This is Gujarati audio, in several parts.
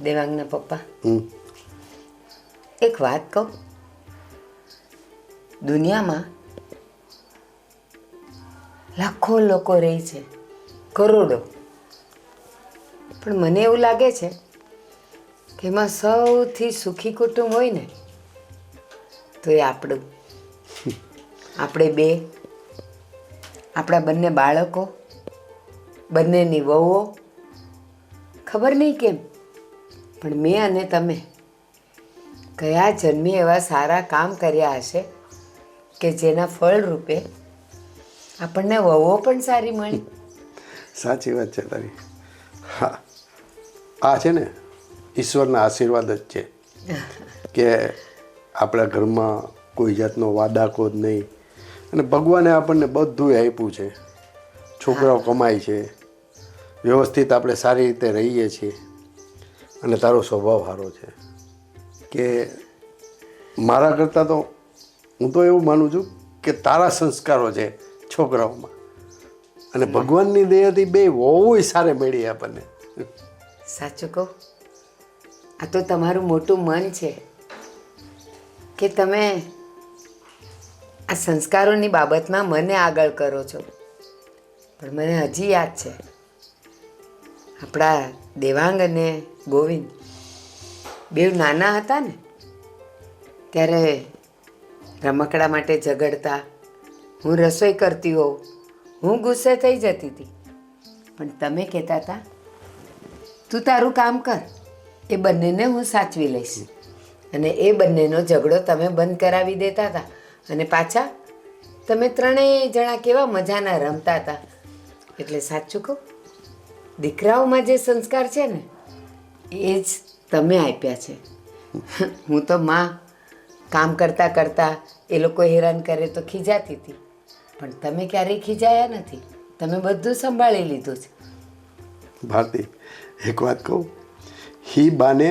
દેવાંગના પપ્પા એક વાત કહું, દુનિયામાં લાખો લોકો રહે છે, કરોડો, પણ મને એવું લાગે છે કે એમાં સૌથી સુખી કુટુંબ હોય ને તો એ આપણું. આપણે બે, આપણા બંને બાળકો, બંનેની વહુઓ, ખબર નહીં કેમ પણ મેં અને તમે કયા જન્મે એવા સારા કામ કર્યા હશે કે જેના ફળ રૂપે આપણને વહુઓ પણ સારી મળી. સાચી વાત છે તારી. હા, આ છે ને ઈશ્વરના આશીર્વાદ જ છે કે આપણા ઘરમાં કોઈ જાતનો વાદાખોદ નહીં, અને ભગવાને આપણને બધું આપ્યું છે. છોકરાઓ કમાય છે, વ્યવસ્થિત આપણે સારી રીતે રહીએ છીએ, અને તારો સ્વભાવ સારો છે કે મારા કરતાં તો હું તો એવું માનું છું કે તારા સંસ્કારો છે છોકરાઓમાં, અને ભગવાનની દયાથી બે બહુ સારે મળી આપણને. સાચું કહું, આ તો તમારું મોટું મન છે કે તમે આ સંસ્કારોની બાબતમાં મને આગળ કરો છો. પણ મને હજી યાદ છે આપણા દેવાંગ અને ગોવિંદ બેવ નાના હતા ને ત્યારે રમકડા માટે ઝઘડતા. હું રસોઈ કરતી હોઉં, હું ગુસ્સે થઈ જતી હતી, પણ તમે કહેતા હતા તું તારું કામ કર, એ બંનેને હું સાચવી લઈશ. અને એ બંનેનો ઝઘડો તમે બંધ કરાવી દેતા હતા, અને પાછા તમે ત્રણેય જણા કેવા મજાના રમતા હતા. એટલે સાચું કહું, દીકરાઓમાં જે સંસ્કાર છે ને એ જ તમે આપ્યા છે. હું તો માં કામ કરતાં કરતાં એ લોકો હેરાન કરે તો ખીજાતી હતી, પણ તમે ક્યારેય ખીજાયા નથી, તમે બધું સંભાળી લીધું છે. ભારતી, એક વાત કહું, હી બાને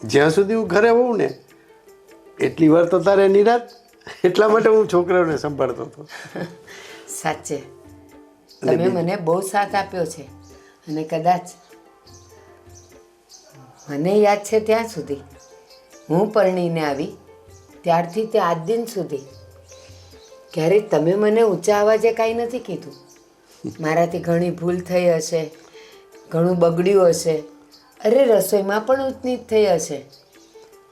જ્યાં સુધી હું ઘરે હોઉં ને એટલી વાર તો તારે નિરાત, એટલા માટે હું છોકરાઓને સંભાળતો હતો. સાચે તમે મને બહુ સાથ આપ્યો છે, અને કદાચ મને યાદ છે ત્યાં સુધી હું પરણીને આવી ત્યારથી તે આજ દિન સુધી ક્યારેય તમે મને ઊંચા અવાજે કાંઈ નથી કીધું. મારાથી ઘણી ભૂલ થઈ હશે, ઘણું બગડ્યું હશે, અરે રસોઈમાં પણ ઊંચનીચ થઈ હશે,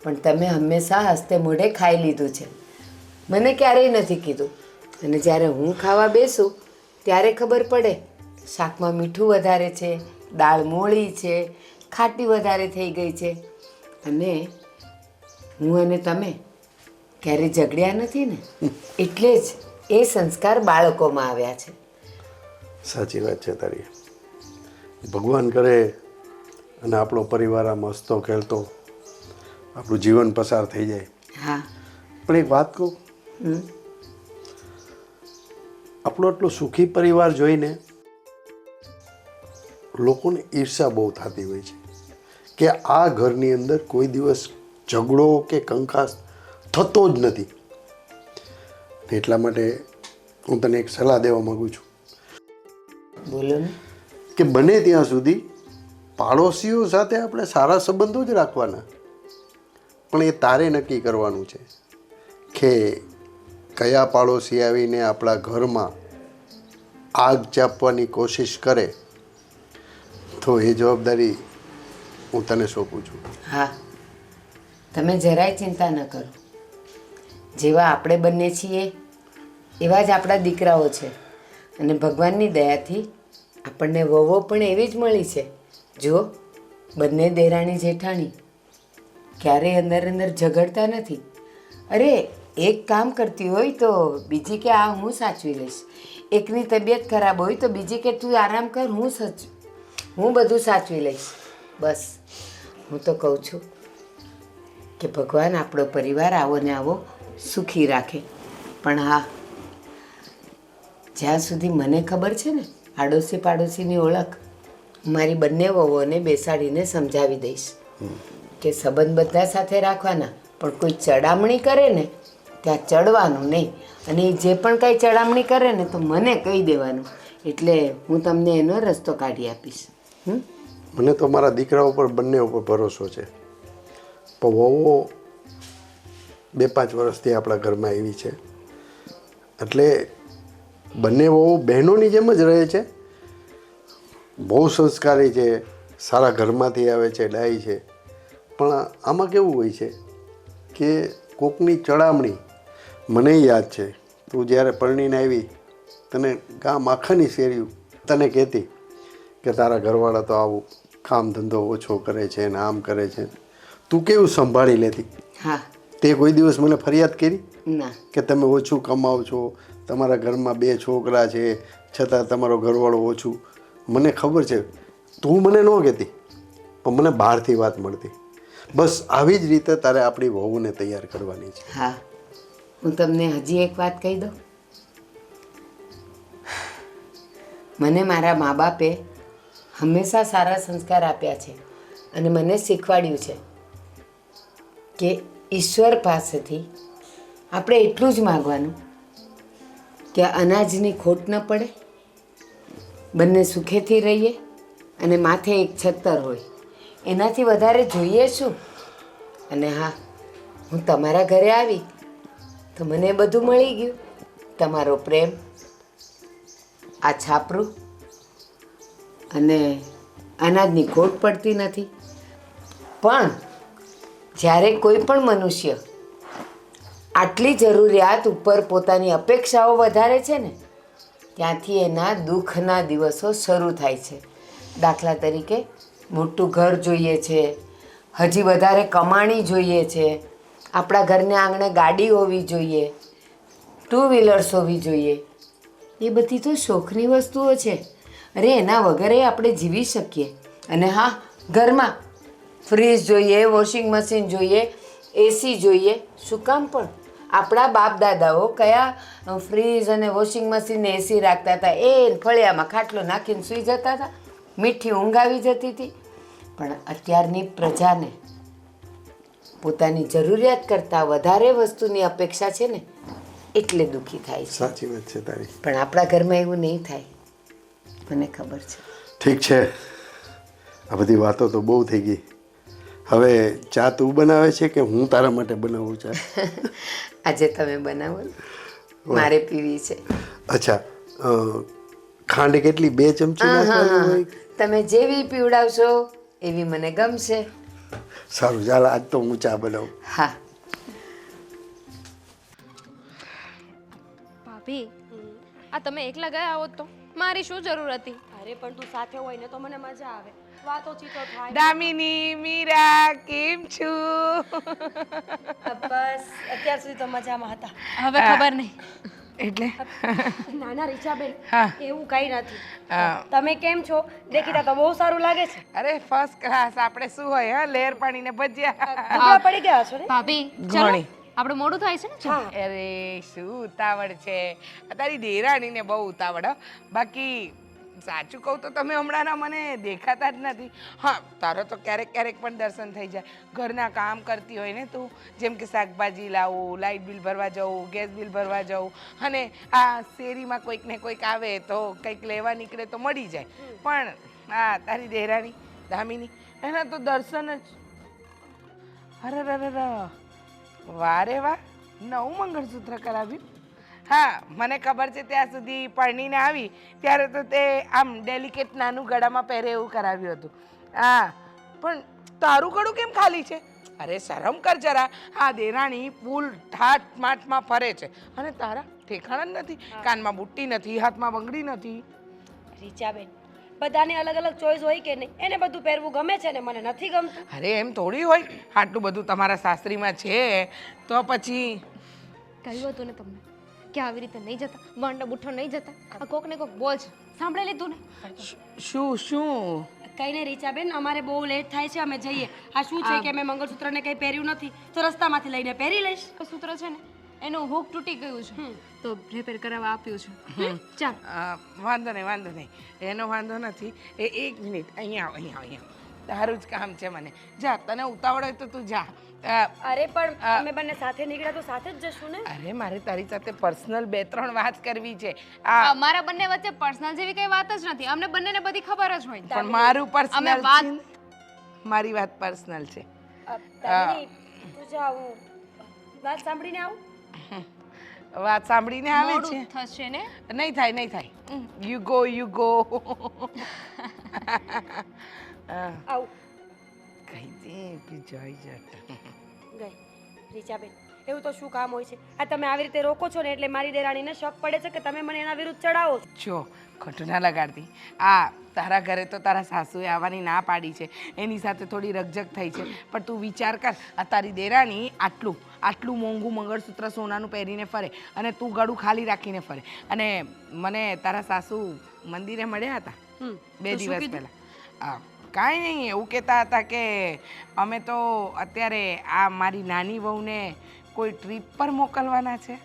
પણ તમે હંમેશા હસ્તે મોઢે ખાઈ લીધું છે, મને ક્યારેય નથી કીધું. અને જ્યારે હું ખાવા બેસું ત્યારે ખબર પડે શાકમાં મીઠું વધારે છે, દાળ મોળી છે, ખાટી વધારે થઈ ગઈ છે, અને હું અને તમે ક્યારેય ઝઘડ્યા નથી ને, એટલે જ એ સંસ્કાર બાળકોમાં આવ્યા છે. સાચી વાત છે તારી. ભગવાન કરે અને આપણો પરિવાર આમ હસતો ખેલતો આપણું જીવન પસાર થઈ જાય. હા, પણ એક વાત કહું, આપણો આટલો સુખી પરિવાર જોઈને લોકોને ઈર્ષા બહુ થતી હોય છે કે આ ઘરની અંદર કોઈ દિવસ ઝઘડો કે કંકાસ થતો જ નથી. એટલા માટે હું તને એક સલાહ દેવા માગું છું બોલો ને. કે બને ત્યાં સુધી પાડોશીઓ સાથે આપણે સારા સંબંધો જ રાખવાના, પણ એ તારે નક્કી કરવાનું છે કે કયા પાડોશી આવીને આપણા ઘરમાં આગ ચાપવાની કોશિશ કરે તો એ જવાબદારી હું તને સોંપું છું. હા, તમે જરાય ચિંતા ન કરો. જેવા આપણે બંને છીએ એવા જ આપણા દીકરાઓ છે, અને ભગવાનની દયાથી આપણને વહુઓ પણ એવી જ મળી છે. જો બંને દેરાણી જેઠાણી ક્યારેય અંદર અંદર ઝઘડતા નથી. અરે એક કામ કરતી હોય તો બીજી કે આ હું સાચવી લઈશ, એકની તબિયત ખરાબ હોય તો બીજી કે તું આરામ કર, હું બધું સાચવી લઈશ. બસ હું તો કહું છું કે ભગવાન આપણો પરિવાર આવો ને આવો સુખી રાખે. પણ હા, જ્યાં સુધી મને ખબર છે ને આડોશી પાડોશીની ઓળખ, મારી બંને વહુઓને બેસાડીને સમજાવી દઈશ કે સંબંધ બધા સાથે રાખવાના, પણ કોઈ ચડામણી કરે ને ત્યાં ચડવાનું નહીં, અને જે પણ કાંઈ ચડામણી કરે ને તો મને કહી દેવાનું, એટલે હું તમને એનો રસ્તો કાઢી આપીશ. મને તો મારા દીકરા ઉપર બંને ઉપર ભરોસો છે, પણ વહુઓ 2-5 વર્ષથી આપણા ઘરમાં આવી છે, એટલે બંને વહુ બહેનોની જેમ જ રહે છે. બહુ સંસ્કારી છે, સારા ઘરમાંથી આવે છે, ડાઈ છે. પણ આમાં કેવું હોય છે કે કોકની ચડામણી, મને યાદ છે તું જ્યારે પરણીને આવી તને ગામ આખાની શેરી તને કહેતી કે તારા ઘરવાળા તો આવું કામ ધંધો ઓછો કરે છે ને આમ કરે છે, તું કેવું સંભાળી લેતી. હા. તે કોઈ દિવસ મને ફરિયાદ કરી ના. કે તમે ઓછું કમાવ છો, તમારા ઘરમાં 2 છોકરા છે છતાં તમારો ઘરવાળો ઓછું? મને ખબર છે તું મને ન કહેતી, પણ મને બહારથી વાત મળતી. બસ આવી જ રીતે તારે આપણી વહુને તૈયાર કરવાની છે. હા, હું તમને હજી એક વાત કહી દઉં. મને મારા મા બાપે હંમેશા સારા સંસ્કાર આપ્યા છે અને મને શીખવાડ્યું છે કે ઈશ્વર પાસેથી આપણે એટલું જ માગવાનું કે અનાજની ખોટ ન પડે, બંને સુખેથી રહીએ અને માથે એક છત્તર હોય. એનાથી વધારે જોઈએ શું? અને હા, હું તમારા ઘરે આવી તો મને બધું મળી ગયું. તમારો પ્રેમ, આ છાપરું અને અનાજની ખોટ પડતી નથી. પણ જ્યારે કોઈ પણ મનુષ્ય આટલી જરૂરિયાત ઉપર પોતાની અપેક્ષાઓ વધારે છે ને, ત્યાંથી એના દુઃખના દિવસો શરૂ થાય છે. દાખલા તરીકે મોટું ઘર જોઈએ છે, હજી વધારે કમાણી જોઈએ છે, આપણા ઘરને આંગણે ગાડી હોવી જોઈએ, 2 વ્હીલર્સ હોવી જોઈએ. એ બધી તો શોખની વસ્તુઓ છે. અરે એના વગર આપણે જીવી શકીએ. અને હા, ઘરમાં ફ્રીજ જોઈએ, વોશિંગ મશીન જોઈએ, એસી જોઈએ. શું કામ? પણ આપણા બાપ દાદાઓ કયા ફ્રીજ અને વોશિંગ મશીન ને એસી રાખતા હતા? એ ફળિયામાં ખાટલો નાખીને સૂઈ જતા હતા, મીઠી ઊંઘ આવી જતી હતી. પણ અત્યારની પ્રજાને પોતાની જરૂરિયાત કરતાં વધારે વસ્તુની અપેક્ષા છે ને, એટલે દુઃખી થાય છે. સાચી વાત છે તારી. પણ આપણા ઘરમાં એવું નહીં થાય, મને ખબર છે. ઠીક છે, આ બધી વાતો તો બહુ થઈ ગઈ. હવે ચા તું બનાવે છે કે હું તારા માટે બનાવું ચા? આજે તમે બનાવો ને, મારે પીવી છે. અચ્છા, ખાંડ કેટલી? 2 ચમચી નાખવાની હોય? તમે જેવી પીવડાવશો એવી મને ગમશે. સારું, ચાલ આજ તો હું ચા બનાવું. હા. ભાભી, આ તમે એકલા ગયા હોત તો મારી શું જરૂર હતી? અરે પણ તું સાથે હોય ને તો મને મજા આવે, વાતો ચીતો થાય. દામિની, મીરા, કેમ છું? બસ અત્યાર સુધી તો મજામાં હતા. હવે ખબર નહીં. એટલે નાના રીચાબેન, હા. એવું કઈ નથી. હા. તમે કેમ છો? દેખીતા તો બહુ સારું લાગે છે. અરે ફર્સ્ટ ક્લાસ. આપણે શું હોય, હા, લેર પાણી ને ભજીયા. દુબળા પડી ગયા છો ને? ભાભી, ચલો ઘણી. આપણે મોડું થાય છે ને. ચાલો. અરે શું ઉતાવળ છે તારી દેરાણીને, બહુ ઉતાવળ હો. બાકી સાચું કહું તો તમે હમણાંના મને દેખાતા જ નથી. હા, તારો તો ક્યારેક ક્યારેક પણ દર્શન થઈ જાય. ઘરના કામ કરતી હોય ને તું, જેમ કે શાકભાજી લાવું, લાઇટ બિલ ભરવા જવું, ગેસ બિલ ભરવા જવું, અને આ શેરીમાં કોઈક ને કોઈક આવે તો કંઈક લેવા નીકળે તો મળી જાય. પણ હા, તારી દેરાણી દામિની, એના તો દર્શન જ. અરે વારે વાહ, નવું મંગળસૂત્ર કરાવ્યું. હા, મને ખબર છે ત્યાં સુધી પરણીને આવી ત્યારે તો તે આમ ડેલિકેટ નાનું ગળામાં પહેરે એવું કરાવ્યું હતું. હા, પણ તારું ગળું કેમ ખાલી છે? અરે શરમ કર જરા. આ દેરાણી ફૂલ ઠાઠ માઠમાં ફરે છે અને તારા ઠેકાણા જ નથી. કાનમાં બુટ્ટી નથી, હાથમાં બંગડી નથી. રીચાબેન, બધાને અલગ અલગ ચોઈસ હોય કે નહીં? એને બધું પહેરવું ગમે છે ને મને નથી ગમતું. અરે એમ થોડી હોય, આટલું બધું તમારા સાસરીમાં છે તો પછી. કહ્યું હતું ને તમને કે આવી રીતે નહીં જતા, વણનો બુઠ્ઠો નહીં જતા. આ કોક ને કોક બોલ છે, સાંભળી લીધું ને? શું? કઈ નહીં રીચાબેન, અમારે બહુ લેટ થાય છે, અમે જઈએ. આ શું છે કે મેં મંગળસૂત્રને કંઈ પહેર્યું નથી, તો રસ્તામાંથી લઈને પહેરી લઈશ. સૂત્ર છે ને એનું હુક તૂટી ગયું છે, તો રિપેર કરાવવા આપ્યું છે. ચાલ. વાંધો નહીં. એનો વાંધો નથી. 1 મિનિટ, અહીંયા આવ. તારું જ કામ છે મને. જા, તને ઉતાવળ હોય તો તું જા. અરે પણ અમે બંને સાથે નીકળ્યા તો સાથે જ જશું ને. અરે મારે તારી સાથે પર્સનલ 2-3 વાત કરવી છે. અમારા બંને વચ્ચે પર્સનલ જેવી કઈ વાત જ નથી. અમને બંનેને બધી ખબર જ હોય. પણ મારું પર્સનલ અમે વાત- મારી વાત પર્સનલ છે. દામિની, તું જા, હું વાત સાંભળીને આવું. વાત સાંભળીને આવે છે. મોડું થશે ને. નહીં થાય, નહીં થાય. યુ ગો આવું કહી દે તું જઈ જટ. ગઈ રીચાબેન, એવું તો શું કામ હોય છે? આ તમે આવી રીતે રોકો છો ને એટલે મારી દેરાણીને શક પડે છે કે તમે મને એના વિરુદ્ધ ચડાવો છો. જો ખોટું ના લગાડતી. તારા ઘરે તો તારા સાસુએ આવવાની ના પાડી છે, એની સાથે થોડી રકઝક થઈ છે. પણ તું વિચાર કર, આ તારી દેરાણી આટલું મોંઘું મંગળસૂત્ર સોનાનું પહેરીને ફરે અને તું ગળું ખાલી રાખીને ફરે. અને મને તારા સાસુ મંદિરે મળ્યા હતા 2 દિવસ પહેલા. કાંઈ નહીં, એવું કહેતા હતા કે અમે તો અત્યારે આ મારી નાની વહુને કોઈ ટ્રીપ પર મોકલવાના છે.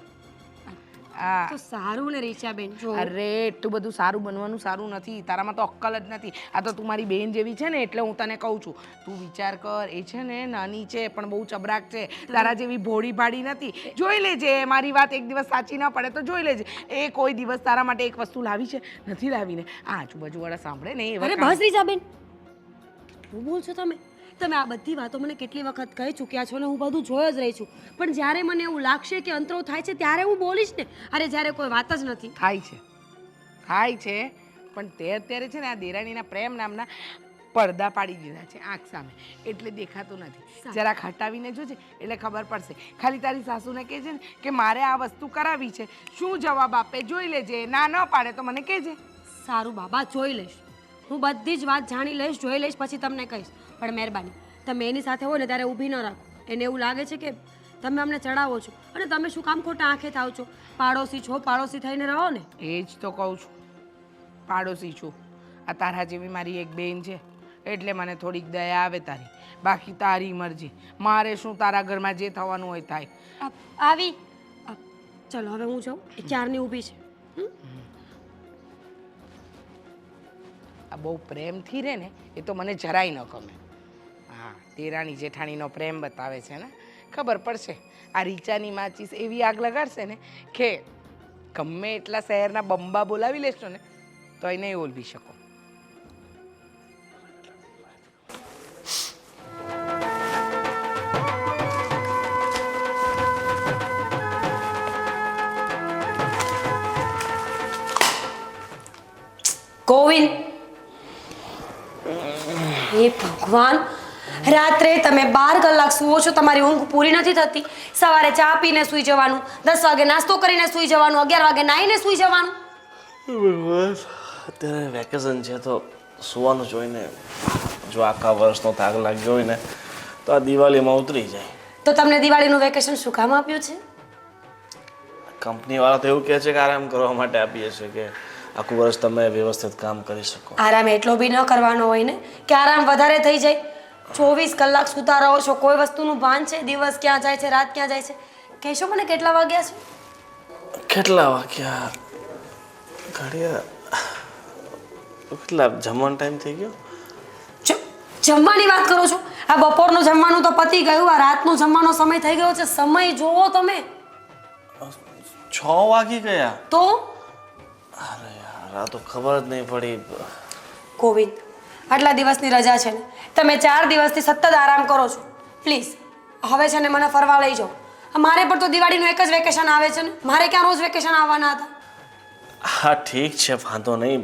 તો સારું ને રીચાબેન. જો અરે એટલું બધું સારું બનવાનું સારું નથી, તારામાં તો અક્કલ જ નથી. આ તો તું મારી બેન જેવી છે ને એટલે હું તને કહું છું. તું વિચાર કર, એ છે ને નાની છે પણ બહુ ચબરાક છે, તારા જેવી ભોળી ભાડી નથી. જોઈ લેજે, મારી વાત એક દિવસ સાચી ન પડે તો જોઈ લેજે. એ કોઈ દિવસ તારા માટે એક વસ્તુ લાવી છે? નથી લાવીને. આ આજુબાજુવાળા સાંભળે ને એવા અરે બસ રીચાબેન, શું બોલ છો તમે? તમે આ બધી વાતો મને કેટલી વખત કહી ચૂક્યા છો ને હું બધું જોઈ જ રહી છું. પણ જ્યારે મને એવું લાગશે કે અંતરો થાય છે ત્યારે હું બોલીશ ને. અરે જ્યારે કોઈ વાત જ નથી. થાય છે પણ તે અત્યારે છે ને આ દેરાણીના પ્રેમ નામના પડદા પાડી દીધા છે આંખ સામે, એટલે દેખાતું નથી. જરાક હટાવીને જોજે એટલે ખબર પડશે. ખાલી તારી સાસુને કહેજે ને કે મારે આ વસ્તુ કરાવી છે, શું જવાબ આપે જોઈ લેજે. ના ન પાડે તો મને કહેજે. સારું બાબા, જોઈ લઈશ. હું બધી જ વાત જાણી લઈશ, જોઈ લઈશ, પછી તમને કહીશ. પણ મહેરબાની તમે એની સાથે હોય ને ત્યારે ઊભી ન રાખો. એને એવું લાગે છે કે તમે અમને ચડાવો છો અને તમે શું કામ ખોટા આંખે થાવ છો? પાડોશી છો, પાડોશી થઈને રહો ને. એ જ તો કહું છું, પાડોશી છું. આ તારા જેવી મારી એક બેન છે એટલે મને થોડીક દયા આવે તારી. બાકી તારી મરજી, મારે શું, તારા ઘરમાં જે થવાનું હોય થાય. આવી ચલો હવે હું જાઉં, એ ક્યારની ઊભી છે. આ બહુ પ્રેમથી રહે ને એ તો મને જરાય ન ગમે. હા, દેરાણી જેઠાણીનો પ્રેમ બતાવે છે ને, ખબર પડશે. આ રીચાની માચીસ એવી આગ લગાડશે ને કે ગમે એટલા શહેરના બંબા બોલાવી લેશો ને તો એ નહીં ઓલવી શકો. ગોવિંદ, હે ભગવાન, રાત્રે તમે 12 કલાક સૂવો છો, તમારી ઊંઘ પૂરી નથી થતી. સવારે ચા પીને સૂઈ જવાનું, 10 વાગે નાસ્તો કરીને સૂઈ જવાનું, 11 વાગે નાહીને સૂઈ જવાનું. બસ અત્યારે વેકેશન છે તો સુવાનું જોઈને જો આખા વર્ષનો થાક લાગ્યો હોય ને તો આ દિવાળીમાં ઉતરી જાય. તો તમને દિવાળીનું વેકેશન શું કામ આપ્યું છે? કંપનીવાળા તો એવું કહે છે કે આરામ કરવા માટે આપીએ છીએ કે આખું વર્ષ તમે વ્યવસ્થિત કામ કરી શકો. આરામ એટલો બી ન કરવાનો હોય ને કે આરામ વધારે થઈ જાય. 24 કલાક સૂતા રહો છો, કોઈ વસ્તુનું ભાન છે? દિવસ ક્યાં જાય છે, રાત ક્યાં જાય છે? કહેશો મને કેટલા વાગ્યા છે? કેટલા વાગ્યા? ઘડિયા કેટલા? જમવાનો ટાઈમ થઈ ગયો? જમવાની વાત કરો છો? આ બપોરનું જમવાનું તો પતી ગયું, આ રાતનું જમવાનો સમય થઈ ગયો છે. સમય જોવો તમે. 6 વાગી ગયા. તો અરે યાર, આ તો ખબર જ નહીં પડી. ગોવિંદ, આટલા દિવસની રજા છે ને, તમે 4 દિવસથી સતત આરામ કરો છો. પ્લીઝ હવે છે ને મને ફરવા લઈ જાઓ. મારે પણ તો દિવાળીનું એક જ વેકેશન આવે છે ને, મારે ક્યાં રોજ વેકેશન આવવાના હતા? હા ઠીક છે, વાંધો નહીં.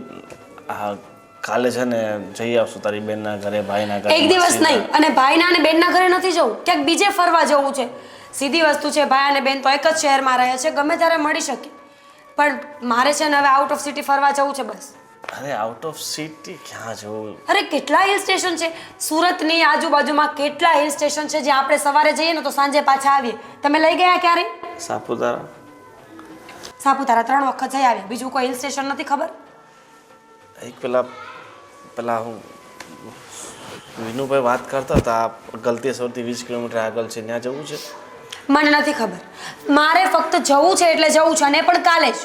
કાલે છે ને જઈ આવશું તારી બેનના ઘરે, ભાઈના ઘરે. એક દિવસ નહીં, અને ભાઈના અને બેનના ઘરે નથી જવું, ક્યાંક બીજે ફરવા જવું છે. સીધી વસ્તુ છે, ભાઈ અને બેન તો એક જ શહેરમાં રહે છે, ગમે ત્યારે મળી શકે. પણ મારે છે ને હવે આઉટ ઓફ સિટી ફરવા જવું છે બસ. અરે આઉટ ઓફ સિટી ક્યાં જવું? અરે કેટલા હિલ સ્ટેશન છે સુરતની આજુબાજુમાં, કેટલા હિલ સ્ટેશન છે જ્યાં આપણે સવારે જઈએ ને તો સાંજે પાછા આવીએ. તમે લઈ ગયા ક્યારે? સાપુતારા. સાપુતારા 3 વખત જઈ આવ્યા, બીજું કોઈ હિલ સ્ટેશન નથી ખબર? એક પેલા હું વિનુભાઈ વાત કરતા હતા, ગલતેશ્વરથી 20 કિલોમીટર આગળ છે, ત્યાં જવું છે. મને નથી ખબર, મારે ફક્ત જવું છે એટલે જવું છે, અને પણ કાલે જ.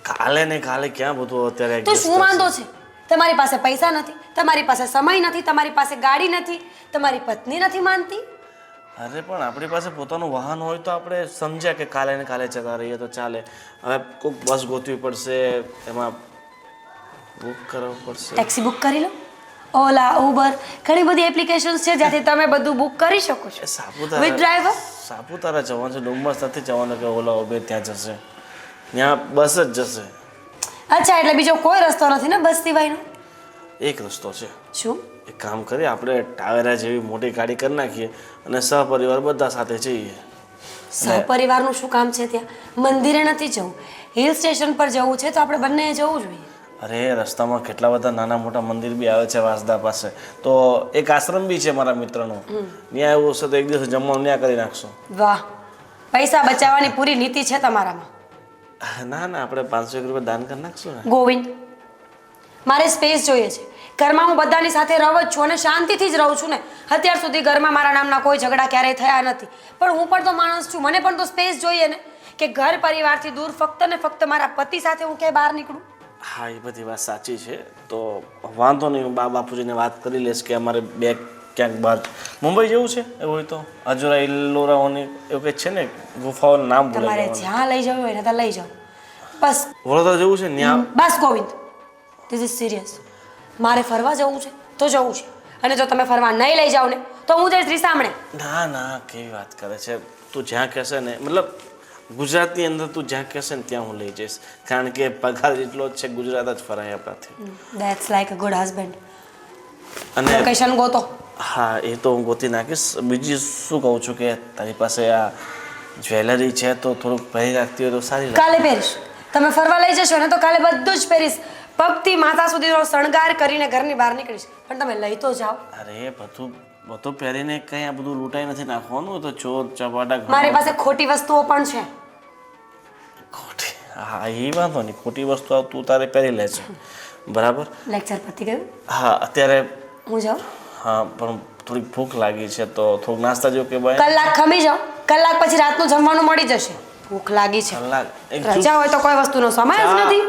કાલે ને કાલે ક્યાં બધું અત્યારે તો શું વાંધો છે? તમારી પાસે પૈસા નથી, તમારી પાસે સમય નથી, તમારી પાસે ગાડી નથી, તમારી પત્ની નથી માનતી. અરે પણ આપણી પાસે પોતાનું વાહન હોય તો આપણે સમજ્યા કે કાલે ને કાલે જતા રહીએ તો ચાલે. હવે કોઈક બસ ગોતવી પડશે, એમાં બુક કરવું પડશે. ટેક્સી બુક કરી લો, ઓલા ઉબર, ઘણી બધી એપ્લિકેશન્સ છે જ્યાંથી તમે બધું બુક કરી શકો છો. With driver. સાપુતારા જવાનું છે, ડુમસ નથી જવાનું કે ઓલા ઉબેર ત્યાં જશે, ત્યાં બસ જ જશે. અચ્છા, એટલે બીજો કોઈ રસ્તો નથી ને બસ સિવાયનો? એક રસ્તો છે. શું? એક કામ કરીએ, આપણે ટાવેરા જેવી મોટી ગાડી કરી નાખીએ અને સહપરિવાર બધા સાથે જઈએ. સહપરિવારનું શું કામ છે ત્યાં? મંદિરે નથી જવું, હિલ સ્ટેશન પર જવું છે તો આપણે બંને જવું જોઈએ. અરે રસ્તામાં કેટલા બધા નાના મોટા મંદિર બી આવે છે વાસદા પાસે, તો એક આશ્રમ બી છે મારા મિત્રનો, ત્યાં એવું હશે તો એક દિવસ જમવાનું ત્યાં કરી નાખશું. વાહ, પૈસા બચાવવાની પૂરી નીતિ છે તમારામાં. ના ના, આપણે 500 રૂપિયા દાન કરી નાખશું ને. ગોવિંદ, મારે સ્પેસ જોઈએ છે. ઘરમાં હું બધાની સાથે રહું જ છું અને શાંતિથી જ રહું છું ને. અત્યાર સુધી ઘરમાં મારા નામના કોઈ ઝઘડા ક્યારેય થયા નથી, પણ હું પણ તો માણસ છું, મને પણ તો સ્પેસ જોઈએ ને, કે ઘર પરિવારથી દૂર ફક્ત ને ફક્ત મારા પતિ સાથે હું ક્યાંય બહાર નીકળું. હા, એ બધી વાત સાચી છે, તો વાંધો નહીં, હું બાપુજીને વાત કરી લઈશ કે અમારે બે ક્યાંક બહાર મુંબઈ જવું છે. એવું હોય તો અજુરા ઇલ્લોરાઓની એવું કંઈક છે ને ગુફાઓનું નામ તમારે ભૂલાઈ જ્યાં લઈ જવું હોય ને ત્યાં લઈ જાઓ. બસ વડોદરા જવું છે ત્યાં. બસ ગોવિંદ, ધીસ ઇઝ સિરિયસ. મારે ફરવા જવું છે તો જવું છે, અને જો તમે ફરવા નહીં લઈ જાઓ ને તો હું જઈશ રીસામણે. ના ના, કેવી વાત કરે છે તું. જ્યાં કહેશે ને, મતલબ ગુજરાતની અંદર તું જ્યાં કહેશે ને ત્યાં હું લઈ જઈશ, કારણ કે પગાર એટલો જ છે, ગુજરાત જ ફરાય આપણાથી. That's like a good husband. અને લોકેશન ગોતો. હા, એ તો હું ગોતી નાખીશ. બીજી શું કહું છું કે તારી પાસે આ જ્વેલરી છે તો થોડુંક પહેરી રાખતી હોય તો સારી લાગે. કાલે પહેરીશ. તમે ફરવા લઈ જશો ને તો કાલે બધું જ પહેરીશ, પગથી માથા સુધીનો શણગાર કરીને ઘરની બહાર નીકળીશ. પણ તમે લઈ તો જાઓ. અરે બધું પહેરીને કંઈ આ બધું લૂંટાઈ નથી નાખવાનું, તો ચોર ચપાટા મારી પાસે ખોટી વસ્તુઓ પણ છે. ખોટી? હા, એ વાંધો નહીં, ખોટી વસ્તુ તું તારે પહેરી લેજે, બરાબર. લેક્ચર પતી ગયું? હા, અત્યારે હું જાઉં? હા, પણ થોડીક ભૂખ લાગી છે તો થોડુંક નાસ્તા જેવું કે ભાઈ. કલાક ખમી જાઓ, કલાક પછી રાતનું જમવાનું મળી જશે. ભૂખ લાગી છે. કલાક એક રજા હોય તો કોઈ વસ્તુનો સમય જ નથી.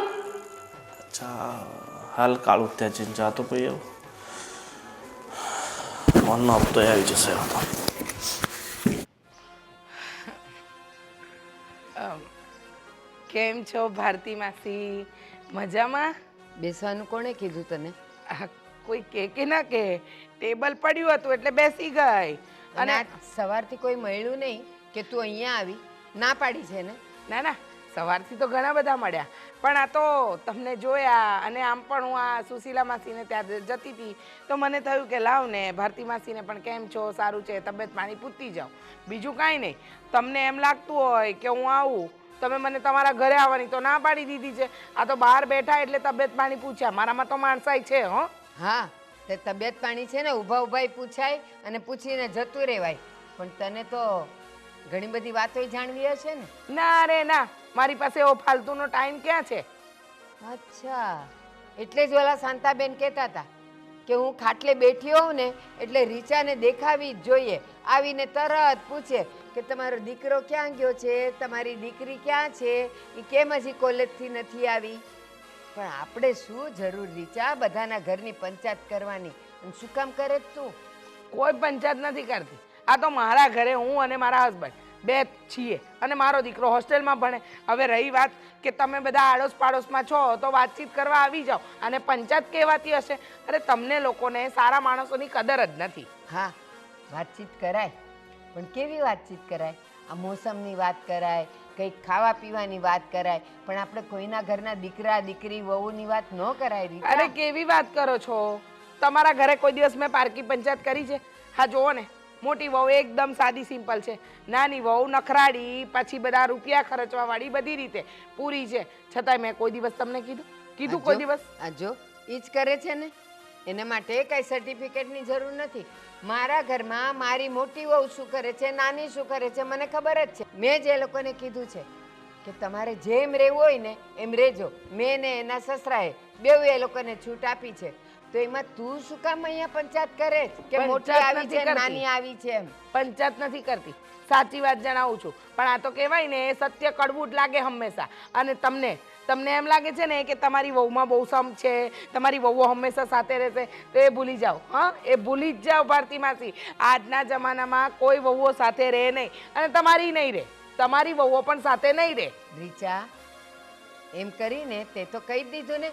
અચ્છા, હાલ કાળું ત્યાં જઈને જાતો પછી આવું મનનો હપ્તો આવી જશે. કેમ છો ભારતી માસી? મજામાં? બેસવાનું કોણે કીધું તને? કોઈ કે ના કે ટેબલ પડ્યું હતું એટલે બેસી ગઈ. અને આજ સવારથી કોઈ મળ્યું નહીં કે તું અહીંયા આવી? ના પાડી છે ને? ના ના, સવારથી તો ઘણા બધા મળ્યા, પણ આ તો તમને જોયા અને આમ પણ હું આ સુશીલા માસીને ત્યાં જતી હતી તો મને થયું કે લાવ ને ભારતી માસીને પણ કેમ છો, સારું છે, તબિયત પાણી પૂછતી જાઉં. બીજું કાંઈ નહીં. તમને એમ લાગતું હોય કે હું આવું, તમે મને તમારા ઘરે આવવાની તો ના પાડી દીધી છે. આ તો બહાર બેઠા એટલે તબિયત પાણી પૂછ્યા. મારામાં તો માણસાઈ છે. હો હા, તે તબિયત પાણી છે ને ઊભા ઊભા પૂછાય અને પૂછીને જતું રહેવાય, પણ તને તો ઘણી બધી વાતો જાણવી હશે ને? ના રે ના, મારી પાસે એવો ફાલતુનો ટાઈમ ક્યાં છે? અચ્છા, એટલે જ ઓલા શાંતાબેન કહેતા હતા કે હું ખાટલે બેઠી હોઉં ને એટલે રીચાને દેખાવી જ જોઈએ. આવીને તરત પૂછે કે તમારો દીકરો ક્યાં ગયો છે, તમારી દીકરી ક્યાં છે, એ કેમ હજી કોલેજથી નથી આવી. પણ આપણે શું જરૂર રીચા બધાના ઘરની પંચાયત કરવાની? અને શું કામ કરે તું? કોઈ પંચાયત નથી કરતી. આ તો મારા ઘરે હું અને મારા હસબન્ડ બે છીએ અને મારો દીકરો હોસ્ટેલમાં ભણે. હવે રહી વાત કે તમે બધા આડોશ પાડોશમાં છો તો વાતચીત કરવા આવી જાઓ, અને પંચાયત કહેવાતી હશે? અરે તમને લોકોને સારા માણસોની કદર જ નથી. હા, વાતચીત કરાય, પણ કેવી વાતચીત કરાય? આ મોસમની વાત કરાય, કંઈક ખાવા પીવાની વાત કરાય, પણ આપણે કોઈના ઘરના દીકરા દીકરી વહુની વાત ન કરાય. રીતા, અરે કેવી વાત કરો છો? તમારા ઘરે કોઈ દિવસ મેં પારકી પંચાયત કરી છે? હા જુઓ ને, મોટી વહુ એકદમ સાદી સિમ્પલ છે, નાની વહુ નખરાડી, પછી બધા રૂપિયા ખર્ચવા વાળી, બધી રીતે પૂરી છે. છતાંય મેં કોઈ દિવસ તમને કીધું કોઈ દિવસ? આ જો ઈ જ કરે છે ને, એના માટે કઈ સર્ટિફિકેટની જરૂર નથી. મારા ઘરમાં મારી મોટી વહુ શું કરે છે, નાની શું કરે છે, મને ખબર જ છે. મેં જ એ લોકોને કીધું છે કે તમારે જેમ રહેવું હોય ને એમ રહેજો. મેં ને એના સસરાએ બેઉ એ લોકોને છૂટ આપી છે, તો એમાં તું શું કામ અહીંયા પંચાયત કરે કે મોટી આવી છે નાની આવી છે એમ? પંચાયત નથી કરતી, સાચી વાત જણાવું છું. પણ આ તો કહેવાય ને, સત્ય કડવું જ લાગે હંમેશા. અને તમને તમને એમ લાગે છે ને કે તમારી વહુમાં બહુ સમ છે, તમારી વહુઓ હંમેશા સાથે રહેશે, તો એ ભૂલી જાઓ. હા, એ ભૂલી જ જાઓ ભારતી માસી. આજના જમાનામાં કોઈ વહુઓ સાથે રહે નહીં અને તમારી નહીં રહે, તમારી વહુઓ પણ સાથે નહીં રહે. રીચા, એમ કરીને તે તો કહી જ દીધું ને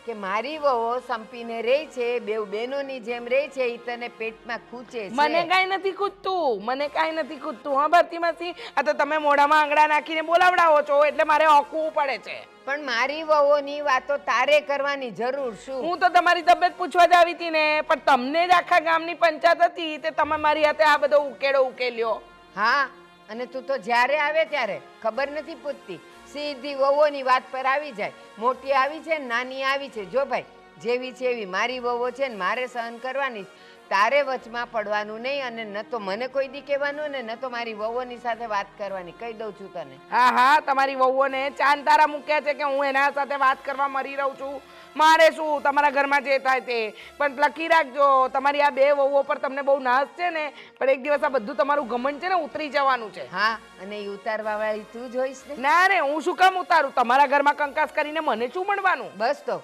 કે મારી વહુ સંપીને રહે છે, બેવ બહેનોની જેમ રહે છે, ઈ તને પેટમાં ખૂંચે છે. મને કાંઈ નથી ખૂટતું, મને કાંઈ નથી ખૂટતું. હા ભારતી માસી, આ તો તમે મોઢામાં આંગળા નાખીને બોલાવડાવો છો એટલે મારે ઓકવું પડે છે. પણ મારી વહુની વાતો તારે કરવાની જરૂર શું? હું તો તમારી તબિયત પૂછવા જ આવી હતી ને, પણ તમને જ આખા ગામની પંચાયત હતી તે તમે મારી હાથે આ બધો ઉકેડો ઉકેલ્યો. હા, અને તું તો જ્યારે આવે ત્યારે ખબર નથી પૂછતી, સીધી વહુઓની વાત પર આવી જાય. મોટી આવી છે ને નાની આવી છે. જો ભાઈ, જેવી છે એવી મારી વહુઓ છે ને મારે સહન કરવાની. તારે વચમાં પડવાનું નહીં, અને ન તો મને કોઈ દી કહેવાનું ને ન તો મારી વહુઓની સાથે વાત કરવાની. કહી દઉં છું તને. હા હા, તમારી વહુઓને ચાંદ તારા મૂક્યા છે કે હું એના સાથે વાત કરવા મરી રહું છું. મારે શું, તમારા ઘરમાં જે થાય તે. પણ લખી રાખજો, તમારી આ બે વહુઓ પર તમને બહુ નાશ છે ને, પણ એક દિવસ આ બધું તમારું ઘમંડ છે ને ઉતરી જવાનું છે. હા, અને એ ઉતારવા વાળી તું જોઈશ ને. ના રે, હું શું કામ ઉતારું? તમારા ઘરમાં કંકાસ કરીને મને શું મળવાનું? બસ તો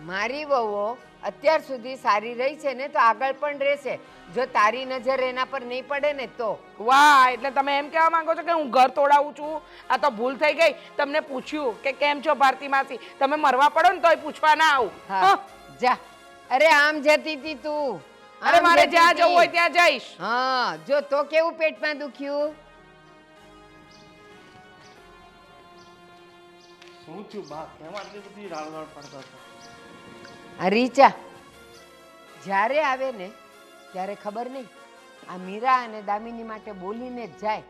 મારી વહુઓ અત્યાર સુધી સારી રહી છે ને, તો આગળ પણ રહેશે, જો તારી નજર એના પર નહીં પડે ને તો. વાહ, એટલે તમે એમ કહેવા માંગો છો કે હું ઘર તોડાવું છું? આ તો ભૂલ થઈ ગઈ. તમને પૂછ્યું કે કેમ છો ભારતી માસી, તમે મરવા પડો ને તોય પૂછવા ના આવું. હા, જા. અરે આમ જતી હતી તું. અરે આમ મારે જતી જ્યાં જવું હતી. હોય ત્યાં જઈશ. હા, જો તો કેવું પેટમાં દુખ્યું. શું થયું બા? કેમ આટલી બધી રાડ પડતા હતા? આ રીચા જ્યારે આવે ને ત્યારે ખબર નહીં, આ મીરા અને દામિની માટે બોલીને જ જાય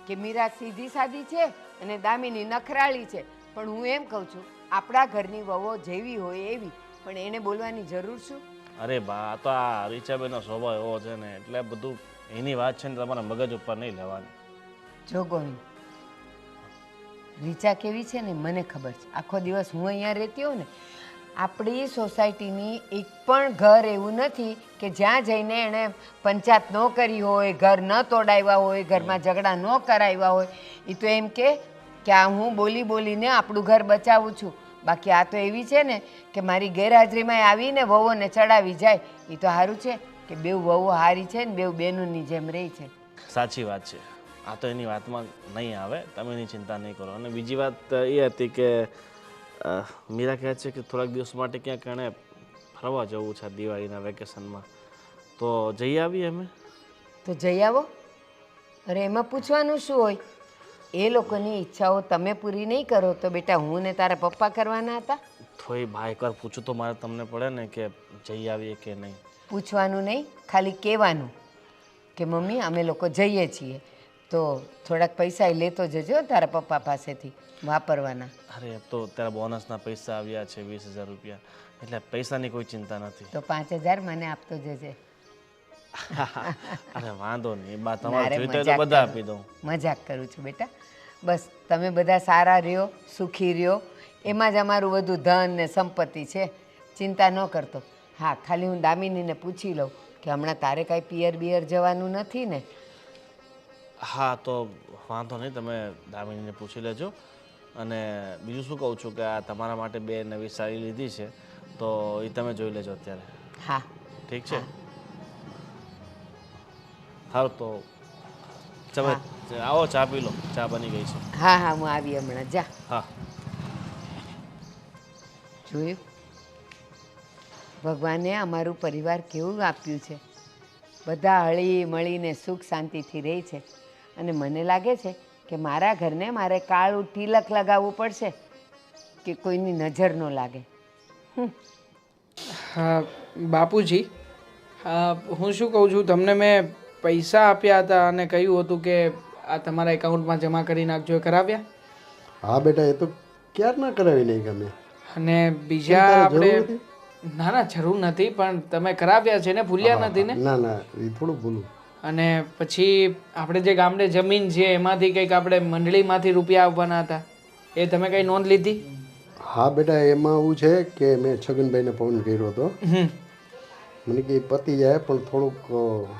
કે મીરા સીધી સાદી છે અને દામિની નખરાળી છે. પણ હું એમ કહું છું, આપણા ઘરની વહુઓ જેવી હોય એવી, પણ એને બોલવાની જરૂર શું? અરે બા, આ તો આ રીચાબેનનો સ્વભાવ એવો છે ને, એટલે બધું એની વાત છે ને તમારા મગજ ઉપર નહીં લેવાની. જો ગોવિંદ, રીચા કેવી છે ને મને ખબર છે. આખો દિવસ હું અહીંયા રહેતી હોઉં ને, આપણી સોસાયટીની એક પણ ઘર એવું નથી કે જ્યાં જઈને એણે પંચાયત ન કરી હોય, ઘર ન તોડાવ્યા હોય, ઘરમાં ઝઘડા ન કરાવ્યા હોય. એ તો એમ કે આ હું બોલી બોલીને આપણું ઘર બચાવું છું. બાકી આ તો એવી છે ને કે મારી ગેરહાજરીમાં આવીને વહુઓને ચડાવી જાય. એ તો સારું છે કે બેવ વહુઓ હારી છે ને બેવ બહેનોની જેમ રહી છે. સાચી વાત છે. આ તો એની વાતમાં નહીં આવે, તમે એની ચિંતા નહીં કરો. અને બીજી વાત એ હતી કે મીરા કહે છે કે થોડાક દિવસ માટે ક્યાંક એણે ફરવા જવું છે દિવાળીના વેકેશનમાં, તો જઈ આવીએ અમે. તો જઈ આવો. અરે એમાં પૂછવાનું શું હોય? એ લોકોની ઈચ્છાઓ તમે પૂરી નહીં કરો તો બેટા હું ને તારા પપ્પા કરવાના હતા? તો એ ભાઈ એકવાર પૂછું તો મારે તમને પડે ને કે જઈ આવીએ કે નહીં. પૂછવાનું નહીં, ખાલી કહેવાનું કે મમ્મી અમે લોકો જઈએ છીએ, તો થોડાક પૈસા એ લેતો જજો તારા પપ્પા પાસેથી વાપરવાના. અરે તો ત્યારે બોનસના પૈસા આવ્યા છે 20,000 રૂપિયા, એટલે પૈસાની કોઈ ચિંતા નથી. તો 5,000 મને આપતો જજે. અરે વાંધો નહીં બા, તમારે જોઈતો હોય તો બધા આપી દઉં. મજાક કરું છું બેટા. બસ તમે બધા સારા રહ્યો, સુખી રહ્યો, એમાં જ અમારું બધું ધન ને સંપત્તિ છે. ચિંતા ન કરતો. હા, ખાલી હું દામિનીને પૂછી લઉં કે હમણાં તારે કાંઈ પિયર બિયર જવાનું નથી ને? હા, તો વાંધો નહીં, તમે દામિનીને પૂછી લેજો. અને બીજું શું કહું છું કે આ તમારા માટે 2 નવી સાડી લીધી છે, તો એ તમે જોઈ લેજો અત્યારે. હા, ઠીક છે. સારું, તો તમે આવો, ચા પી લો, ચા બની ગઈ છે. હા હા, હું આવી હમણાં. જા. હા, જોયું ભગવાને અમારું પરિવાર કેવું આપ્યું છે. બધા હળી મળીને સુખ શાંતિથી રહે છે. અને મને લાગે છે કે મારા ઘરને મારે કાળું તિલક લગાવવું પડશે કે કોઈની નજર ન લાગે. હા બાપુજી, હું શું કહું છું, તમને મેં પૈસા આપ્યા હતા અને કહ્યું હતું કે આ તમારા એકાઉન્ટમાં જમા કરી નાખજો, એ કરાવ્યા? હા બેટા, એ તો ક્યારના કરાવી નહીં ગમે. અને બીજા આપણે ના ના જરૂર નથી, પણ તમે કરાવ્યા છે ને, ભૂલ્યા નથી ને? ના ના, એ થોડું ભૂલું. અને પછી આપણે જે ગામડે જમીન છે એમાંથી કંઈક આપણે મંડળીમાંથી રૂપિયા આપવાના હતા, એ તમે કંઈ નોંધ લીધી? હા બેટા, એમાં એવું છે કે મેં છગનભાઈને ફોન કર્યો હતો. મને કે પતી જાય, પણ થોડુંક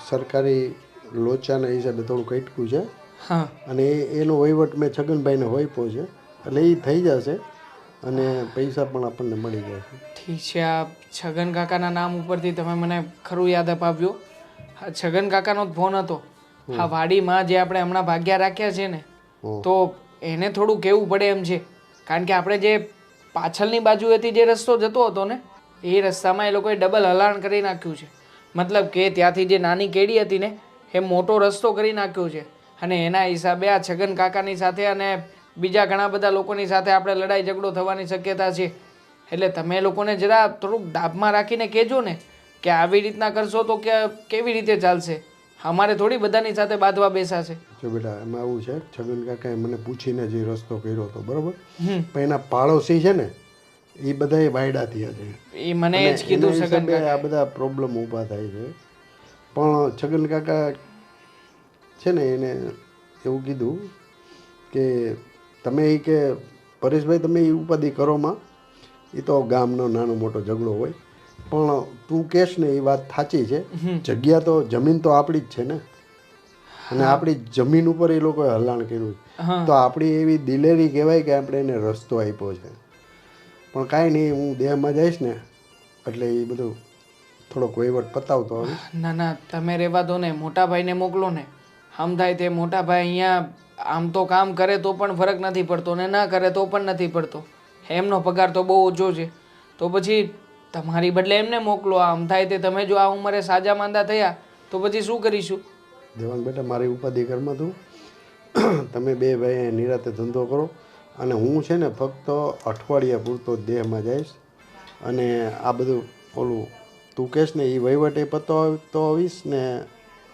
સરકારી લોચાના હિસાબે થોડુંક અટકું છે. હા. અને એનો વહીવટ મેં છગનભાઈને હોઈપો છે, એટલે એ થઈ જશે. અને પૈસા પણ આપણને મળી જાય છે. ઠીક છે, આ છગન કાકાના નામ ઉપરથી તમે મને ખરું યાદ અપાવ્યું. આ છગન કાકાનો જ ફોન હતો. આ વાડીમાં જે આપણે હમણાં ભાગ્યા રાખ્યા છે ને, તો એને થોડું કહેવું પડે એમ છે. કારણ કે આપણે જે પાછળની બાજુએથી જે રસ્તો જતો હતો ને, એ રસ્તામાં એ લોકોએ ડબલ હલાણ કરી નાખ્યું છે. મતલબ કે ત્યાંથી જે નાની કેડી હતી ને, એ મોટો રસ્તો કરી નાખ્યો છે. અને એના હિસાબે આ છગન કાકાની સાથે અને બીજા ઘણા બધા લોકોની સાથે આપણે લડાઈ ઝઘડો થવાની શક્યતા છે. એટલે તમે લોકોને જરા થોડુંક દાબમાં રાખીને કહેજો ને કે આવી રીતના કરશો તો કેવી રીતે ચાલશે. અમારે થોડી બધાની સાથે બાંધવા બેસાશે. જો બેટા એમાં આવું છે, છગન કાકાએ મને પૂછીને જે રસ્તો કર્યો હતો બરોબર, પણ એના પાડોશી છે ને એ બધા વાયડા થયા છે. એ મને એ જ કીધું એના છગન હિસાબે આ બધા પ્રોબ્લેમ ઊભા થાય છે. પણ છગન કાકા છે ને એને એવું કીધું કે તમે એ કે પરેશભાઈ તમે એ ઉપાધિ કરોમાં, એ તો ગામનો નાનો મોટો ઝઘડો હોય, પણ તું કહેશ ને એ વાત સાચી છે. જગ્યા તો જમીન તો આપણી જ છે ને, અને આપણી જમીન ઉપર એ લોકોએ હલાણ કર્યું છે. તો આપણી એવી દિલેરી કહેવાય કે આપણે એને રસ્તો આપ્યો છે. પણ કાંઈ નહીં, હું દેહમાં જઈશ ને એટલે એ બધું થોડોક વહીવટ પતાવતો હવે. ના ના, તમે રહેવા દો ને, મોટા ભાઈને મોકલો ને. આમ થાય તે મોટા ભાઈ અહીંયા આમ તો કામ કરે તો પણ ફરક નથી પડતો, ને ના કરે તો પણ નથી પડતો. એમનો પગાર તો બહુ ઓછો છે. તો પછી તમારી બદલે એમને મોકલો. આમ થાય તે તમે જો આ ઉંમરે સાજા માંદા થયા તો પછી શું કરીશું? દેવાંગ બેટા મારી ઉપાધિ ઘરમાં તું તમે બે ભાઈ નિરાતે ધંધો કરો, અને હું છે ને ફક્ત અઠવાડિયા પૂરતો દેહમાં જઈશ, અને આ બધું ઓલું તું કહેશ ને એ વહીવટ એ પતાવતો આવીશ ને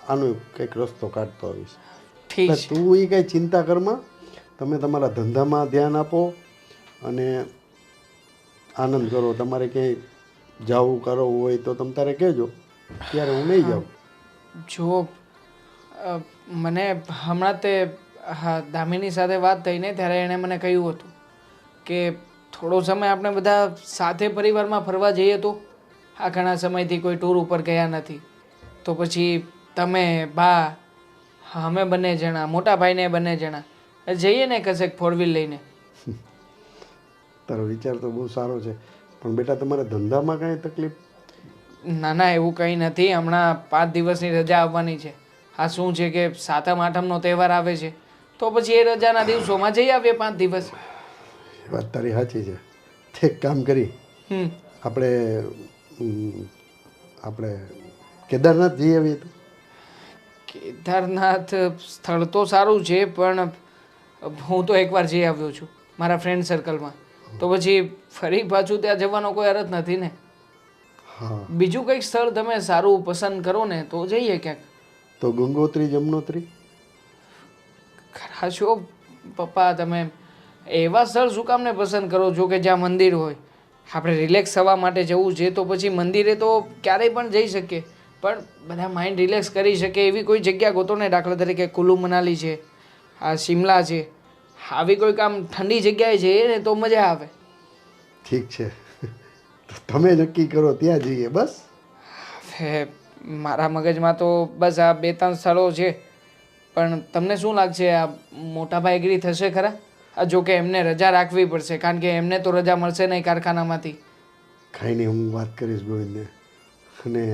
આનો કંઈક રસ્તો કાઢતો આવીશ. ઠીક એટલે છે. તું એ કંઈ ચિંતા કરમાં, તમે તમારા ધંધામાં ધ્યાન આપો અને આનંદ કરો. તમારે ક્યાંય જવું કરવું હોય તો તમે તારે કહેજો, ત્યારે હું નહીં જાઉં. જો મને હમણાં તે દામિની સાથે વાત થઈ ને ત્યારે એણે મને કહ્યું હતું કે થોડો સમય આપણે બધા સાથે પરિવારમાં ફરવા જઈએ. તો આ ઘણા સમયથી કોઈ ટૂર ઉપર ગયા નથી. તો પછી તમે બા અમે બંને જણા, મોટા ભાઈને બંને જણા જઈએ ને કશેક 4 વ્હીલ લઈને. તારો વિચાર તો બહુ સારો છે, પણ બેટા તમારે ધંધામાં કાંઈ તકલીફ? ના ના, એવું કંઈ નથી. હમણાં 5 દિવસની રજા આવવાની છે. આ શું છે કે 7મ 8મનો તહેવાર આવે છે, તો પછી એ રજાના દિવસોમાં જઈ આવીએ 5 દિવસ. એ વાત તારી સાચી છે. એક કામ કરી, આપણે કેદારનાથ જઈ આવીએ. તો કેદારનાથ સ્થળ તો સારું છે, પણ હું તો એકવાર જઈ આવ્યો છું મારા ફ્રેન્ડ સર્કલમાં. તો પછી ફરી પાછું ત્યાં જવાનો કોઈ અર્થ નથી ને. હા, બીજું કંઈક સ્થળ તમે સારું પસંદ કરો ને તો જઈએ ક્યાંક. તો ગંગોત્રી જમનોત્રી ખરા છો પપ્પા, તમે એવા સ્થળ શું કામને પસંદ કરો છો કે જ્યાં મંદિર હોય? આપણે રિલેક્સ થવા માટે જવું છે તો પછી મંદિરે તો ક્યારેય પણ જઈ શકીએ, પણ બધા માઇન્ડ રિલેક્સ કરી શકે એવી કોઈ જગ્યા ગોતો ને. દાખલા તરીકે કુલ્લુ મનાલી છે, આ શિમલા છે, આવી કોઈક આમ ઠંડી જગ્યાએ જઈએ ને તો મજા આવે. ઠીક છે, તો તમે નક્કી કરો ત્યાં જઈએ. બસ હવે મારા મગજમાં તો બસ આ 2-3 સ્થળો છે, પણ તમને શું લાગશે આ મોટાભાઈ એગ્રી થશે ખરા? જો કે એમને રજા રાખવી પડશે, કારણ કે એમને તો રજા મળશે નહીં કારખાનામાંથી. કાંઈ નહીં, હું વાત કરીશ ગોવિંદને. અને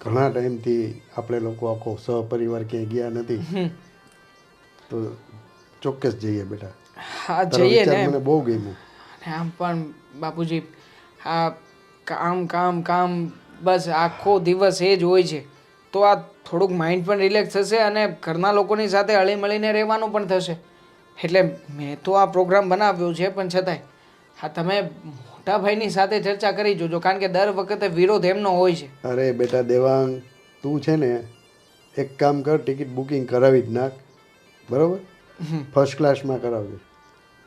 ઘણા ટાઈમથી આપણે લોકો આખો સહપરિવાર ક્યાંય ગયા નથી, તો ચોક્કસ જઈએ બેટા. હા તારો જઈએ વિચાર ને. મને બહુ ગમ્યું. અને આમ પણ બાપુજી, આ કામ કામ કામ બસ આખો દિવસ એ જ હોય છે. તો આ થોડુંક માઇન્ડ પણ રિલેક્સ થશે અને ઘરના લોકોની સાથે હળી મળીને રહેવાનું પણ થશે. એટલે મેં તો આ પ્રોગ્રામ બનાવ્યો છે, પણ છતાંય હા તમે મોટા ભાઈની સાથે ચર્ચા કરી જોજો, કારણ કે દર વખતે વિરોધ એમનો હોય છે. અરે બેટા દેવાંગ, તું છે ને એક કામ કર, ટિકિટ બુકિંગ કરાવી જ નાખ. બરાબર? ફર્સ્ટ ક્લાસમાં કરાવજે.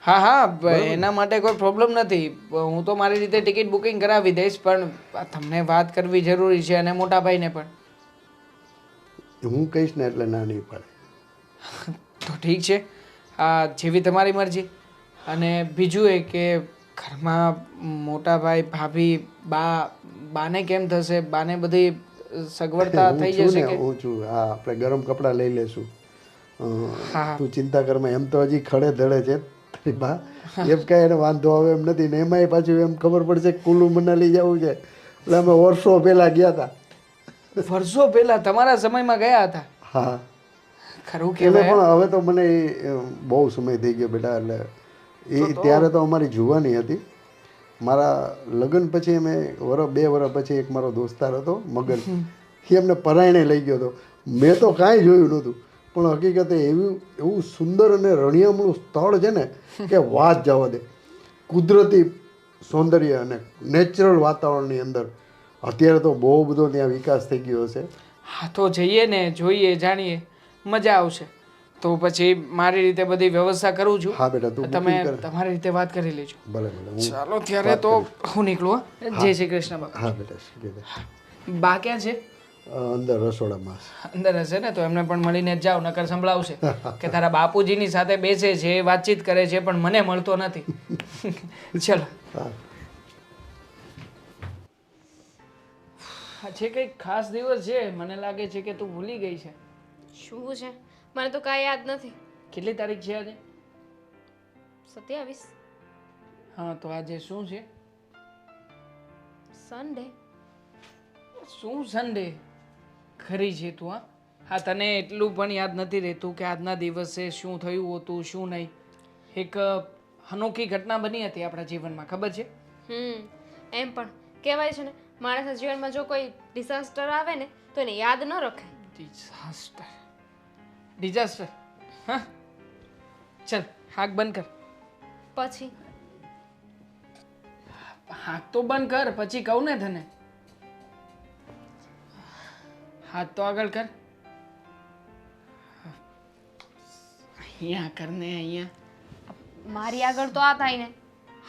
હા હા, એના માટે કોઈ પ્રોબ્લેમ નથી. હું તો મારી રીતે ટિકિટ બુકિંગ કરાવી દઈશ, પણ તમને વાત કરવી જરૂરી છે અને મોટા ભાઈને પણ. હું કહીશ ને એટલે ના નહીં પડે. તો ઠીક છે, આ જેવી તમારી મરજી. અને બીજું એ કે ઘરમાં મોટા ભાઈ, ભાભી, બાને કેમ થશે? બાને બધી સગવડતા હું થઈ છું જશે ને, કે? હું છું. હા, આપણે ગરમ કપડાં લઈ લેશું. હા. તું ચિંતા કરમાં, એમ તો હજી ખડે ધડે છે, અરે બા એમ કાંઈ એને વાંધો આવે એમ નથી ને એમાંય પાછું એમ ખબર પડશે કે કુલ્લુ મનાલી જવું છે એટલે અમે વર્ષો પહેલાં ગયા હતા. વર્ષો પહેલા તમારા સમયમાં ગયા હતા. હા ખરું એટલે કહેવાય. પણ હવે તો મને બહુ સમય થઈ ગયો બેટા. એટલે એ ત્યારે તો અમારી જુવાની હતી. મારા લગ્ન પછી અમે 2 વર્ષ પછી એક મારો દોસ્તાર હતો મગન, એ અમને પરાયણે લઈ ગયો હતો. મેં તો કાંઈ જોયું નહોતું, પણ હકીકતે એવું સુંદર અને રળિયામણું સ્થળ છે ને કે વાત જવા દે. કુદરતી સૌંદર્ય અને નેચરલ વાતાવરણની અંદર અત્યારે તો બહુ બધો ત્યાં વિકાસ થઈ ગયો હશે. હા તો જઈએ ને, જોઈએ, જાણીએ, મજા આવશે. તો પછી મારી રીતે બધી વ્યવસ્થા કરું છું. હા બેટા, તું તમે booking કર. તમારી રીતે વાત કરી લેજો. ભલે ભલે હું ચાલો ત્યારે તો હું નીકળું. હો. જય શ્રી કૃષ્ણ બાપા. હા બેટા શીખી દે. બા ક્યાં છે? અંદર રસોડામાં. અંદર હશે ને, તો એમને પણ મળીને જ જાઓ, નકર સંભળાવશે કે તારા બાપુજીની સાથે બેસે છે, વાતચીત કરે છે, પણ મને મળતો નથી. ચલો. હા આજે કંઈક ખાસ દિવસ છે, મને લાગે છે કે તું ભૂલી ગઈ છે. શું છે? મને તો કાંઈ યાદ નથી. કેટલી તારીખ છે આજે? 27 હા તો આજે શું છે? સન્ડે. શું સન્ડે? ખરી છે તું. હા તને એટલું પણ યાદ નથી રહેતું કે આજના દિવસે શું થયું હતું, શું નહીં. એક અનોખી ઘટના બની હતી આપણા જીવનમાં, ખબર છે? એમ પણ કહેવાય છે ને, માણસના જીવનમાં જો કોઈ ડિઝાસ્ટર આવે ને તો એને યાદ ન રખાય. ડિઝાસ્ટર? ડિઝાસ્ટર? હા ચલ હાક બંધ કર. પછી હાથ તો બંધ કર, પછી કહું ને તને. હાથ તો આગળ કર. અહીંયા કર ને, અહીંયા. મારી આગળ તો આ થાય ને.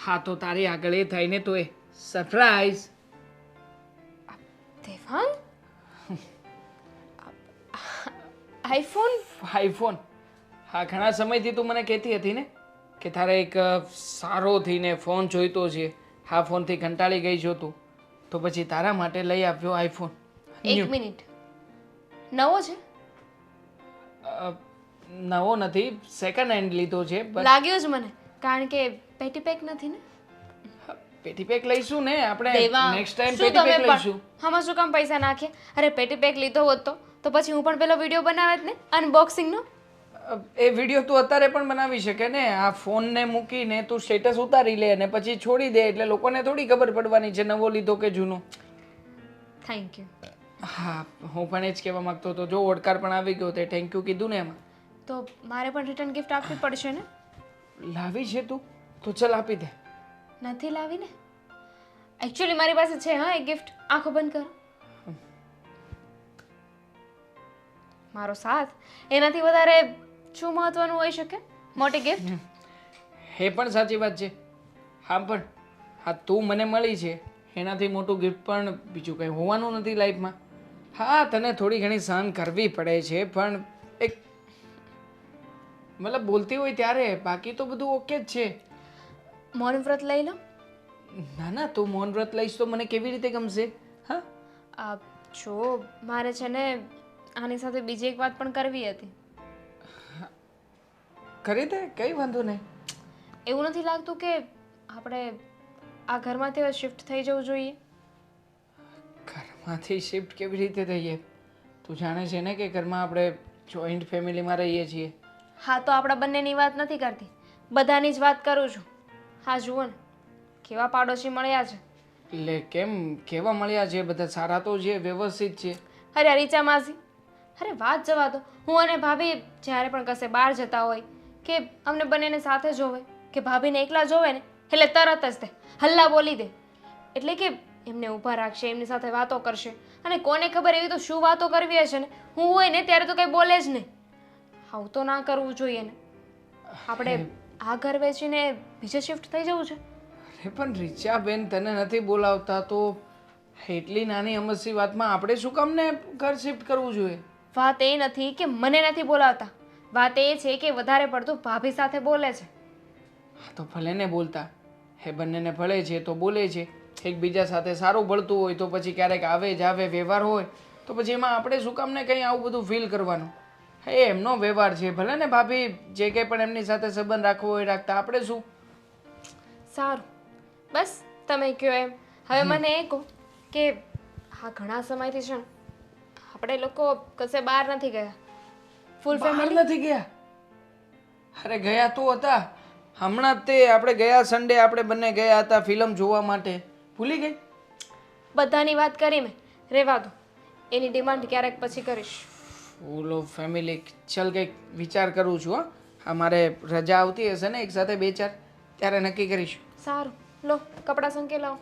હા તો તારી આગળ એ થાય ને, તો એ સરપ્રાઈઝ. દેવાંગ, આઈફોન. આઈફોન? હા ઘણા સમયથી તું મને કહેતી હતી ને કે તારે એક સારો થઈને ફોન જોઈતો છે. હા ફોનથી કંટાળી ગઈ છો તું, તો પછી તારા માટે લઈ આવ્યો આઈફોન. એક મિનિટ, નવો છે? નવો નથી, સેકન્ડ હેન્ડ લીધો છે. લાગ્યો જ મને, કારણ કે પેટી પેક નથી ને. પેટી પેક લઈશું ને આપણે, દેવાંગ, નેક્સ્ટ ટાઈમ શું પેટી તમે પેક લઈશું. આમાં શું કામ પૈસા નાખે? અરે પેટી પેક લીધો હોત તો પછી હું પણ પેલો વિડીયો બનાવત ને, અનબોક્સિંગ નો. એ વિડીયો તું અત્યારે પણ બનાવી શકે ને. આ ફોનને મૂકીને તું સ્ટેટસ ઉતારી લે અને પછી છોડી દે, એટલે લોકોને થોડી ખબર પડવાની છે નવો લીધો કે જૂનો. Thank you. હા હું પણ એ જ કહેવા માંગતો હતો. જો ઓડકાર પણ આવી ગયો તે થેન્ક યુ કીધું ને એમાં. તો મારે પણ રિટર્ન ગિફ્ટ આપવી પડશે ને? લાવી છે તું? તો ચલ આપી દે. નથી લાવી ને. એકચ્યુઅલી મારી પાસે છે હા એક ગિફ્ટ. આંખો બંધ કરો. મારો સાથ, એનાથી વધારે શું મહત્વનું હોઈ શકે? મોટી ગિફ્ટ. એ પણ સાચી વાત છે. હા પણ હા તું મને મળી છે, એનાથી મોટું ગિફ્ટ પણ બીજું કંઈ હોવાનું નથી લાઈફમાં. હા તને થોડી ઘણી સહન કરવી પડે છે, પણ એક મતલબ બોલતી હોય ત્યારે, બાકી તો બધું ઓકે જ છે. મૌન વ્રત લઈ લો. ના ના તું મૌન વ્રત લઈશ તો મને કેવી રીતે ગમશે? હા જો મારે છે ને આની સાથે બીજી એક વાત પણ કરવી હતી. કરી દે, કઈ વાંધો નહીં. એવું નથી લાગતું કે આપણે આ ઘરમાંથી શિફ્ટ થઈ જવું જોઈએ? ઘરમાંથી શિફ્ટ કેવી રીતે થઈએ? તું જાણે છે ને કે ઘરમાં આપણે જોઈન્ટ ફેમિલીમાં રહીએ છીએ. હા તો આપણા બંનેની વાત નથી કરતી, બધાની જ વાત કરું છું. હા જુઓ ને કેવા પાડોશી મળ્યા છે. એટલે કેમ કેવા મળ્યા છે? બધા સારા તો છે, વ્યવસ્થિત છે. અરે રીચા માસી, અરે વાત જવા દો. હું અને ભાભી જ્યારે પણ કશે બહાર જતા હોય કે અમને બંનેને સાથે જોવે કે ભાભીને એકલા જોવે ને એટલે તરત જ તે હલ્લા બોલી દે. એટલે કે એમને ઊભા રાખશે, એમની સાથે વાતો કરશે. અને કોને ખબર એવી તો શું વાતો કરવી હશે ને, હું હોય ને ત્યારે તો કંઈ બોલે જ નહીં. આવું તો ના કરવું જોઈએ ને. આપણે આ ઘર વેચીને બીજે શિફ્ટ થઈ જવું છે. અરે પણ રીચાબેન તને નથી બોલાવતા તો એટલી નાની અમસ્તી વાતમાં આપણે શું કામ ને ઘર શિફ્ટ કરવું જોઈએ? વાત એ નથી કે મને નથી બોલાવતા, વાત એ છે કે વધારે પડતું ભાભી સાથે બોલે છે. હા તો ભલે ને બોલતા, એ બંનેને ભળે છે તો બોલે છે. એકબીજા સાથે સારું ભળતું હોય તો પછી ક્યારેક આવે જ આવે વ્યવહાર હોય તો પછી એમાં આપણે શું કામ ને કંઈ આવું બધું ફીલ કરવાનું? એ એમનો વ્યવહાર છે, ભલે ને ભાભી જે કંઈ પણ એમની સાથે સંબંધ રાખવો હોય રાખતા, આપણે શું. સારું, બસ તમે કહો એમ. હવે મને એ કહો કે આ ઘણા સમયથી છે ને આપણે લોકો કશે બહાર નથી ગયા, ફૂલ બહાર ફેમિલી. નથી ગયા? અરે ગયા તો હતા હમણાં જ તે આપણે ગયા સન્ડે આપણે બંને ગયા હતા ફિલ્મ જોવા માટે, ભૂલી ગઈ? બધાની વાત કરી મેં, રહેવા દો, એની ડિમાન્ડ ક્યારેક પછી કરીશ. ફૂલ ઓફ ફેમિલી, ચલ કંઈક વિચાર કરું છું. હા, મારે રજા આવતી હશે ને એક સાથે 2-4, ત્યારે નક્કી કરીશું. સારું, લો કપડાં સંકેલાવો.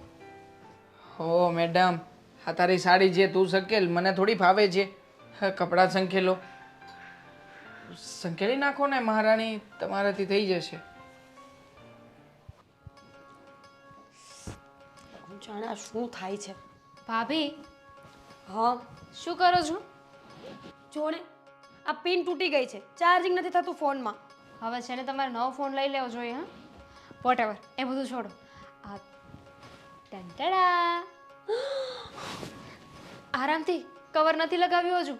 હો મેડમ, આ તારી સાડી જે તું સંકેલ મને થોડી ફાવે છે. હા, કપડાં સંકેલો, સંકેલી નાખો ને મહારાણી, તમારાથી થઈ જશે. જાણે આ શું થાય છે. ભાભી હા, શું કરો છો? જો ને આ પિન તૂટી ગઈ છે, ચાર્જિંગ નથી થતું ફોનમાં. હવે છે ને તમારે નવો ફોન લઈ લેવો જોઈએ. હા, વોટેવર, એ બધું છોડો. આ ટંટડા આરામથી, કવર નથી લગાવ્યું હજુ.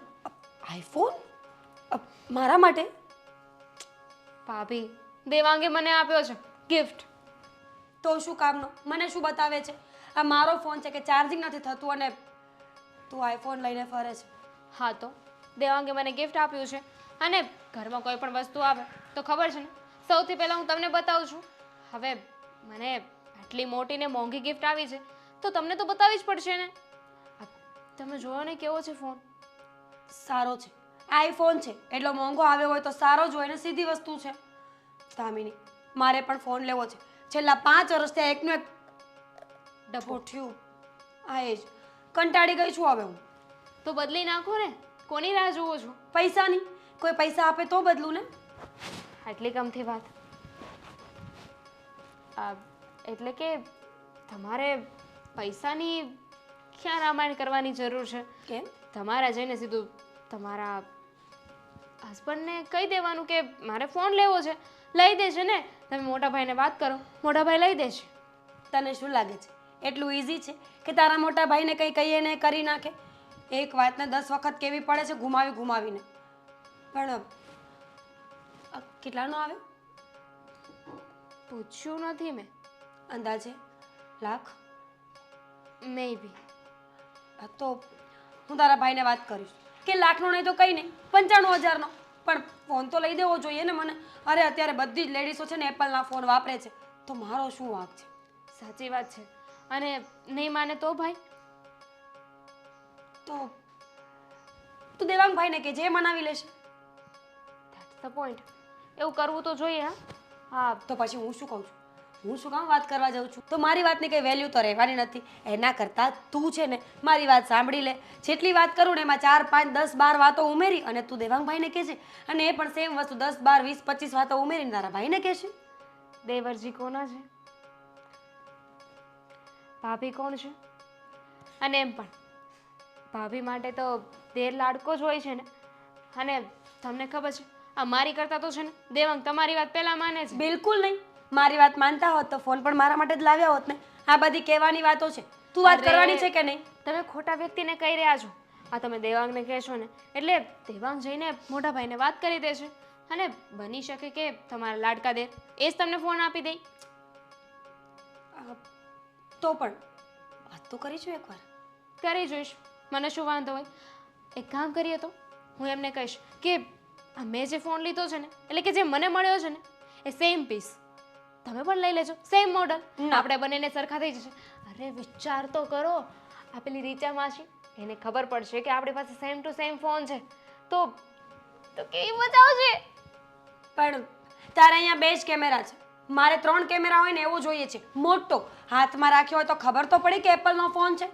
આઈફોન મારા માટે? ભાભી દેવાંગે મને આપ્યો છે ગિફ્ટ. તો શું કામનો? મને શું બતાવે છે? આ મારો ફોન છે કે ચાર્જિંગ નથી થતું અને તું આઈફોન લઈને ફરે છે. હા તો દેવાંગે મને ગિફ્ટ આપ્યું છે, અને ઘરમાં કોઈ પણ વસ્તુ આવે તો ખબર છે ને સૌથી પહેલાં હું તમને બતાવું છું. હવે મને આટલી મોટી ને મોંઘી ગિફ્ટ આવી છે તો તમને તો બતાવવી જ પડશે ને. આ તમે જોવો ને કેવો છે ફોન. સારો છે, આઈફોન છે એટલો મોંઘો આવ્યો હોય તો સારો જ હોય ને, સીધી વસ્તુ છે. દામિની, મારે પણ ફોન લેવો છે. છેલ્લા 5 વર્ષથી આ એકનો એક ડબ્બો થયું. આ એ જ કંટાળી ગઈ છું હવે હું. તો બદલી નાખો ને, કોની રાહ જુઓ છો? પૈસાની, કોઈ પૈસા આપે તો બદલું ને. આટલી કમથી વાત. એટલે કે તમારે પૈસાની ક્યાં રામાયણ કરવાની જરૂર છે? કેમ? તમારે જઈને સીધું તમારા હસબન્ડને કહી દેવાનું કે મારે ફોન લેવો છે, લઈ દેશે ને. તમે મોટા ભાઈને વાત કરો, મોટા ભાઈ લઈ દેશે. તને શું લાગે છે એટલું ઇઝી છે કે તારા મોટા ભાઈને કંઈ કહીએ ને કરી નાખે? એક વાતને 10 વખત કેવી પડે છે, ઘુમાવીને. પણ કેટલાનો આવ્યો? પૂછ્યું નથી મેં. અંદાજે લાખ? મે બી. તો હું તારા ભાઈને વાત કરીશ કે લાખનો નહીં તો કંઈ નહીં, 95,000નો. પણ ફોન તો લઈ દેવો જોઈએ ને મને. અરે અત્યારે બધી જ લેડીઝો છે ને એપલના ફોન વાપરે છે, તો મારો શું વાંક છે? સાચી વાત છે. અને નહીં માને તો ભાઈ? તો તું દેવાંગ ભાઈને કે જે મનાવી લેશે. That's the point. એવું કરવું તો જોઈએ. હા હા, તો પછી હું શું કહું છું? હું શું કામ વાત કરવા જાઉં છું? તો મારી વાતની કંઈ વેલ્યુ તો રહેવાની નથી. એના કરતાં તું છે ને મારી વાત સાંભળી લે. જેટલી વાત કરું ને એમાં 4, 5, 10, 12 વાતો ઉમેરી અને તું દેવાંગભાઈને કહેજે, અને એ પણ સેમ વસ્તુ 10, 12, 20, 25 વાતો ઉમેરીને તારા ભાઈને કહેશે. દેવરજી કોના છે? ભાભી કોણ છે? અને એમ પણ ભાભી માટે તો દેર લાડકો જ હોય છે ને. અને તમને ખબર છે આ મારી કરતાં તો છે ને દેવાંગ તમારી વાત પહેલાં માને છે. બિલકુલ નહીં. મારી વાત માનતા હોત તો ફોન પણ મારા માટે જ લાવ્યા હોત ને. આ બધી કહેવાની વાતો છે. તું વાત અરે, કરવાની છે કે નહીં? તમે ખોટા વ્યક્તિને કહી રહ્યા છો. આ તમે દેવાંગને કહેશો ને એટલે દેવાંગ જઈને મોટા ભાઈને વાત કરી દેશે, અને બની શકે કે તમારા લાડકા દેર એ જ તમને ફોન આપી દે. તો પણ વાત તો કરીશું એકવાર. કરી જોઈશ, મને શું વાંધો હોય. એક કામ કરીએ તો હું એમને કહીશ કે આ મેં જે ફોન લીધો છે ને, એટલે કે જે મને મળ્યો છે ને એ સેમ પીસ તમે પણ લઈ લેજો, સેમ મોડલ. આપણે બંનેને સરખા થઈ જશે. અરે વિચાર તો કરો, આ પેલી રીચા માસી, એને ખબર પડશે કે આપણી પાસે સેમ ટુ સેમ ફોન છે તો કેવી મજા આવશે. પણ તારે અહીંયા 2 જ કેમેરા છે, મારે 3 કેમેરા હોય ને એવો જોઈએ છે, મોટો. હાથમાં રાખ્યો હોય તો ખબર તો પડી કે એપલનો ફોન છે.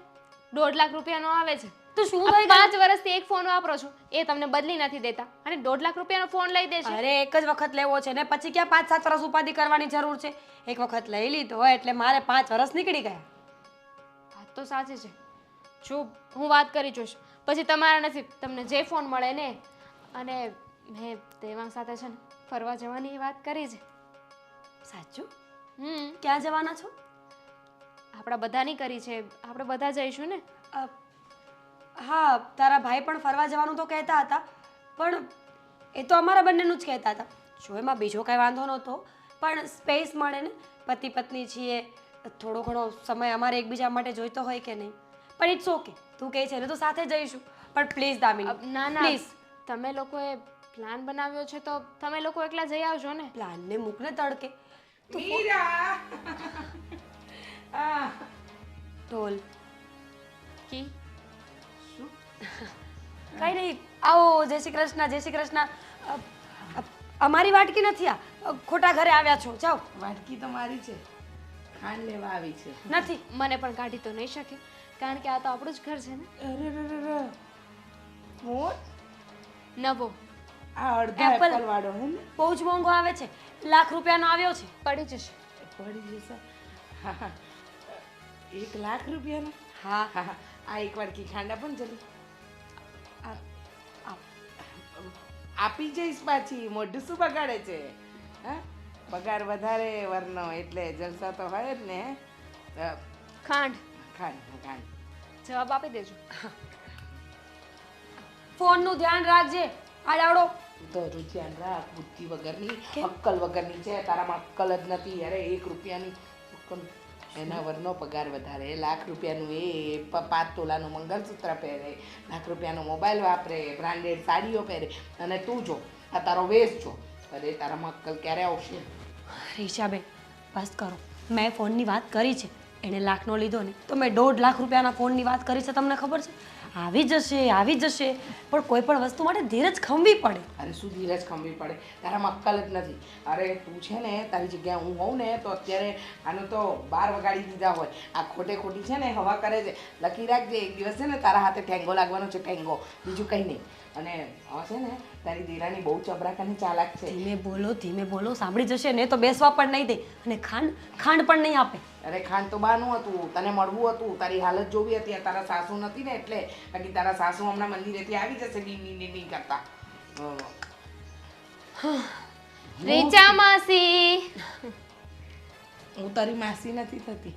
1.5 લાખ રૂપિયાનો આવે છે. તો શું આ થઈ ગયું? 5 વર્ષથી એક ફોન વાપરો છો, એ તમને બદલી નથી દેતા, અને 1.5 લાખ રૂપિયાનો ફોન લઈ દેશે. અરે એક જ વખત લેવો છે ને, પછી ક્યાં 5-7 વર્ષ ઉપાધિ કરવાની જરૂર છે? એક વખત લઈ લીધો એટલે મારે 5 વર્ષ નીકળી ગયા. વાત તો સાચી છે. જો હું વાત કરી જોઈશ, પછી તમારા નસીબ, તમને જે ફોન મળે ને. અને મેં દેવાંગ સાથે છે ને ફરવા જવાની વાત કરી છે. સાચું? હમ, ક્યાં જવાના છો? આપણા બધાની કરી છે, આપણે બધા જઈશું ને. હા, તારા ભાઈ પણ ફરવા જવાનું તો કહેતા હતા, પણ એ તો અમારા બંનેનું જ કહેતા હતા. જો એમાં બીજો કાંઈ વાંધો નહોતો, પણ સ્પેસ મળે ને, પતિ પત્ની છીએ, થોડો ઘણો સમય અમારે એકબીજા માટે જોઈતો હોય કે નહીં. પણ ઇટ્સ ઓકે, તું કહે છે ને તો સાથે જઈશું. પણ પ્લીઝ દામિની, ના ના પ્લીઝ તમે લોકોએ પ્લાન બનાવ્યો છે તો તમે લોકો એકલા જઈ આવજો ને. પ્લાનને મૂકને તડકે. મીરા આ ઢોલ કી કઈ નહીં, આવો. જય શ્રી કૃષ્ણ, જય શ્રી કૃષ્ણ. અમારી વાટકી નથી, આ ખોટા ઘરે આવ્યા છો. જાઓ. વાટકી તો મારી છે, ખાંડ લેવા આવી છે. નથી. મને પણ કાઢી તો નહીં શકે કારણ કે આ તો આપણું જ ઘર છે ને. અરે મોર નવો આ અડધા Apple. એપલ વાળો હે ને બહુ જ મોંઘો આવે છે, ₹1,00,000 આવ્યો છે. પડી જશે. પડી જશે. હા હા, 1,00,000 રૂપિયાનો. હા હા હા, આ એક વાટકી ખાંડ આપો ને જલ્દી. આપી જઈશ પાછી, મોઢું શું બગાડે છે? હા, પગાર વધારે વરનો એટલે જલસા તો હોય જ ને. ખાંડ ખાંડ ખાંડ જવાબ આપી દેજો. ફોનનું ધ્યાન રાખજે. આડાવડો તો ધ્યાન રાખ, બુદ્ધિ વગરની, અક્કલ વગરની છે. તારામાં અક્કલ જ નથી. અરે 1 રૂપિયાની અક્કલ. એના વરનો પગાર વધારે, ₹1,00,000 એ 5 તોલાનું મંગળસૂત્ર પહેરે, ₹1,00,000 મોબાઈલ વાપરે, બ્રાન્ડેડ સાડીઓ પહેરે, અને તું જો આ તારો વેશ જો. અરે તારામાં અક્કલ ક્યારે આવશે? રીશાબેન બસ કરો. મેં ફોનની વાત કરી છે, એણે લાખનો લીધો ને તો મેં ₹1,50,000 ફોનની વાત કરી છે. તમને ખબર છે, આવી જશે આવી જશે. પણ કોઈ પણ વસ્તુ માટે ધીરજ ખંભવી પડે. અરે શું ધીરજ ખંભવી પડે? તારામાં અક્કલ જ નથી. અરે તું છે ને, તારી જગ્યાએ હું હોઉં ને તો અત્યારે આનું તો 12 વગાડી દીધા હોય. આ ખોટે ખોટી છે ને હવા કરે છે. લખી રાખજે, એક દિવસ છે ને તારા હાથે ઠેંગો લાગવાનો છે, ઠેંગો, બીજું કંઈ નહીં. અને હવે છે ને તારી દેરાની બહુ ચબરાકાની ચાલાક છે. ધીમે બોલો, સાંભળી જશે ને તો બેસવા પણ નહીં દે. અને ખાંડ પણ નહીં આપે. અરે ખાંડ તો બાનું હતું, તને મળવું હતું, તારી હાલત જોવી હતી. આ તારા સાસુ નથી ને એટલે. બાકી તારા સાસુ હમણાં મંદિરેથી આવી જશે ડી કરતા. રીચા માસી. હું તારી માસી નથી થતી.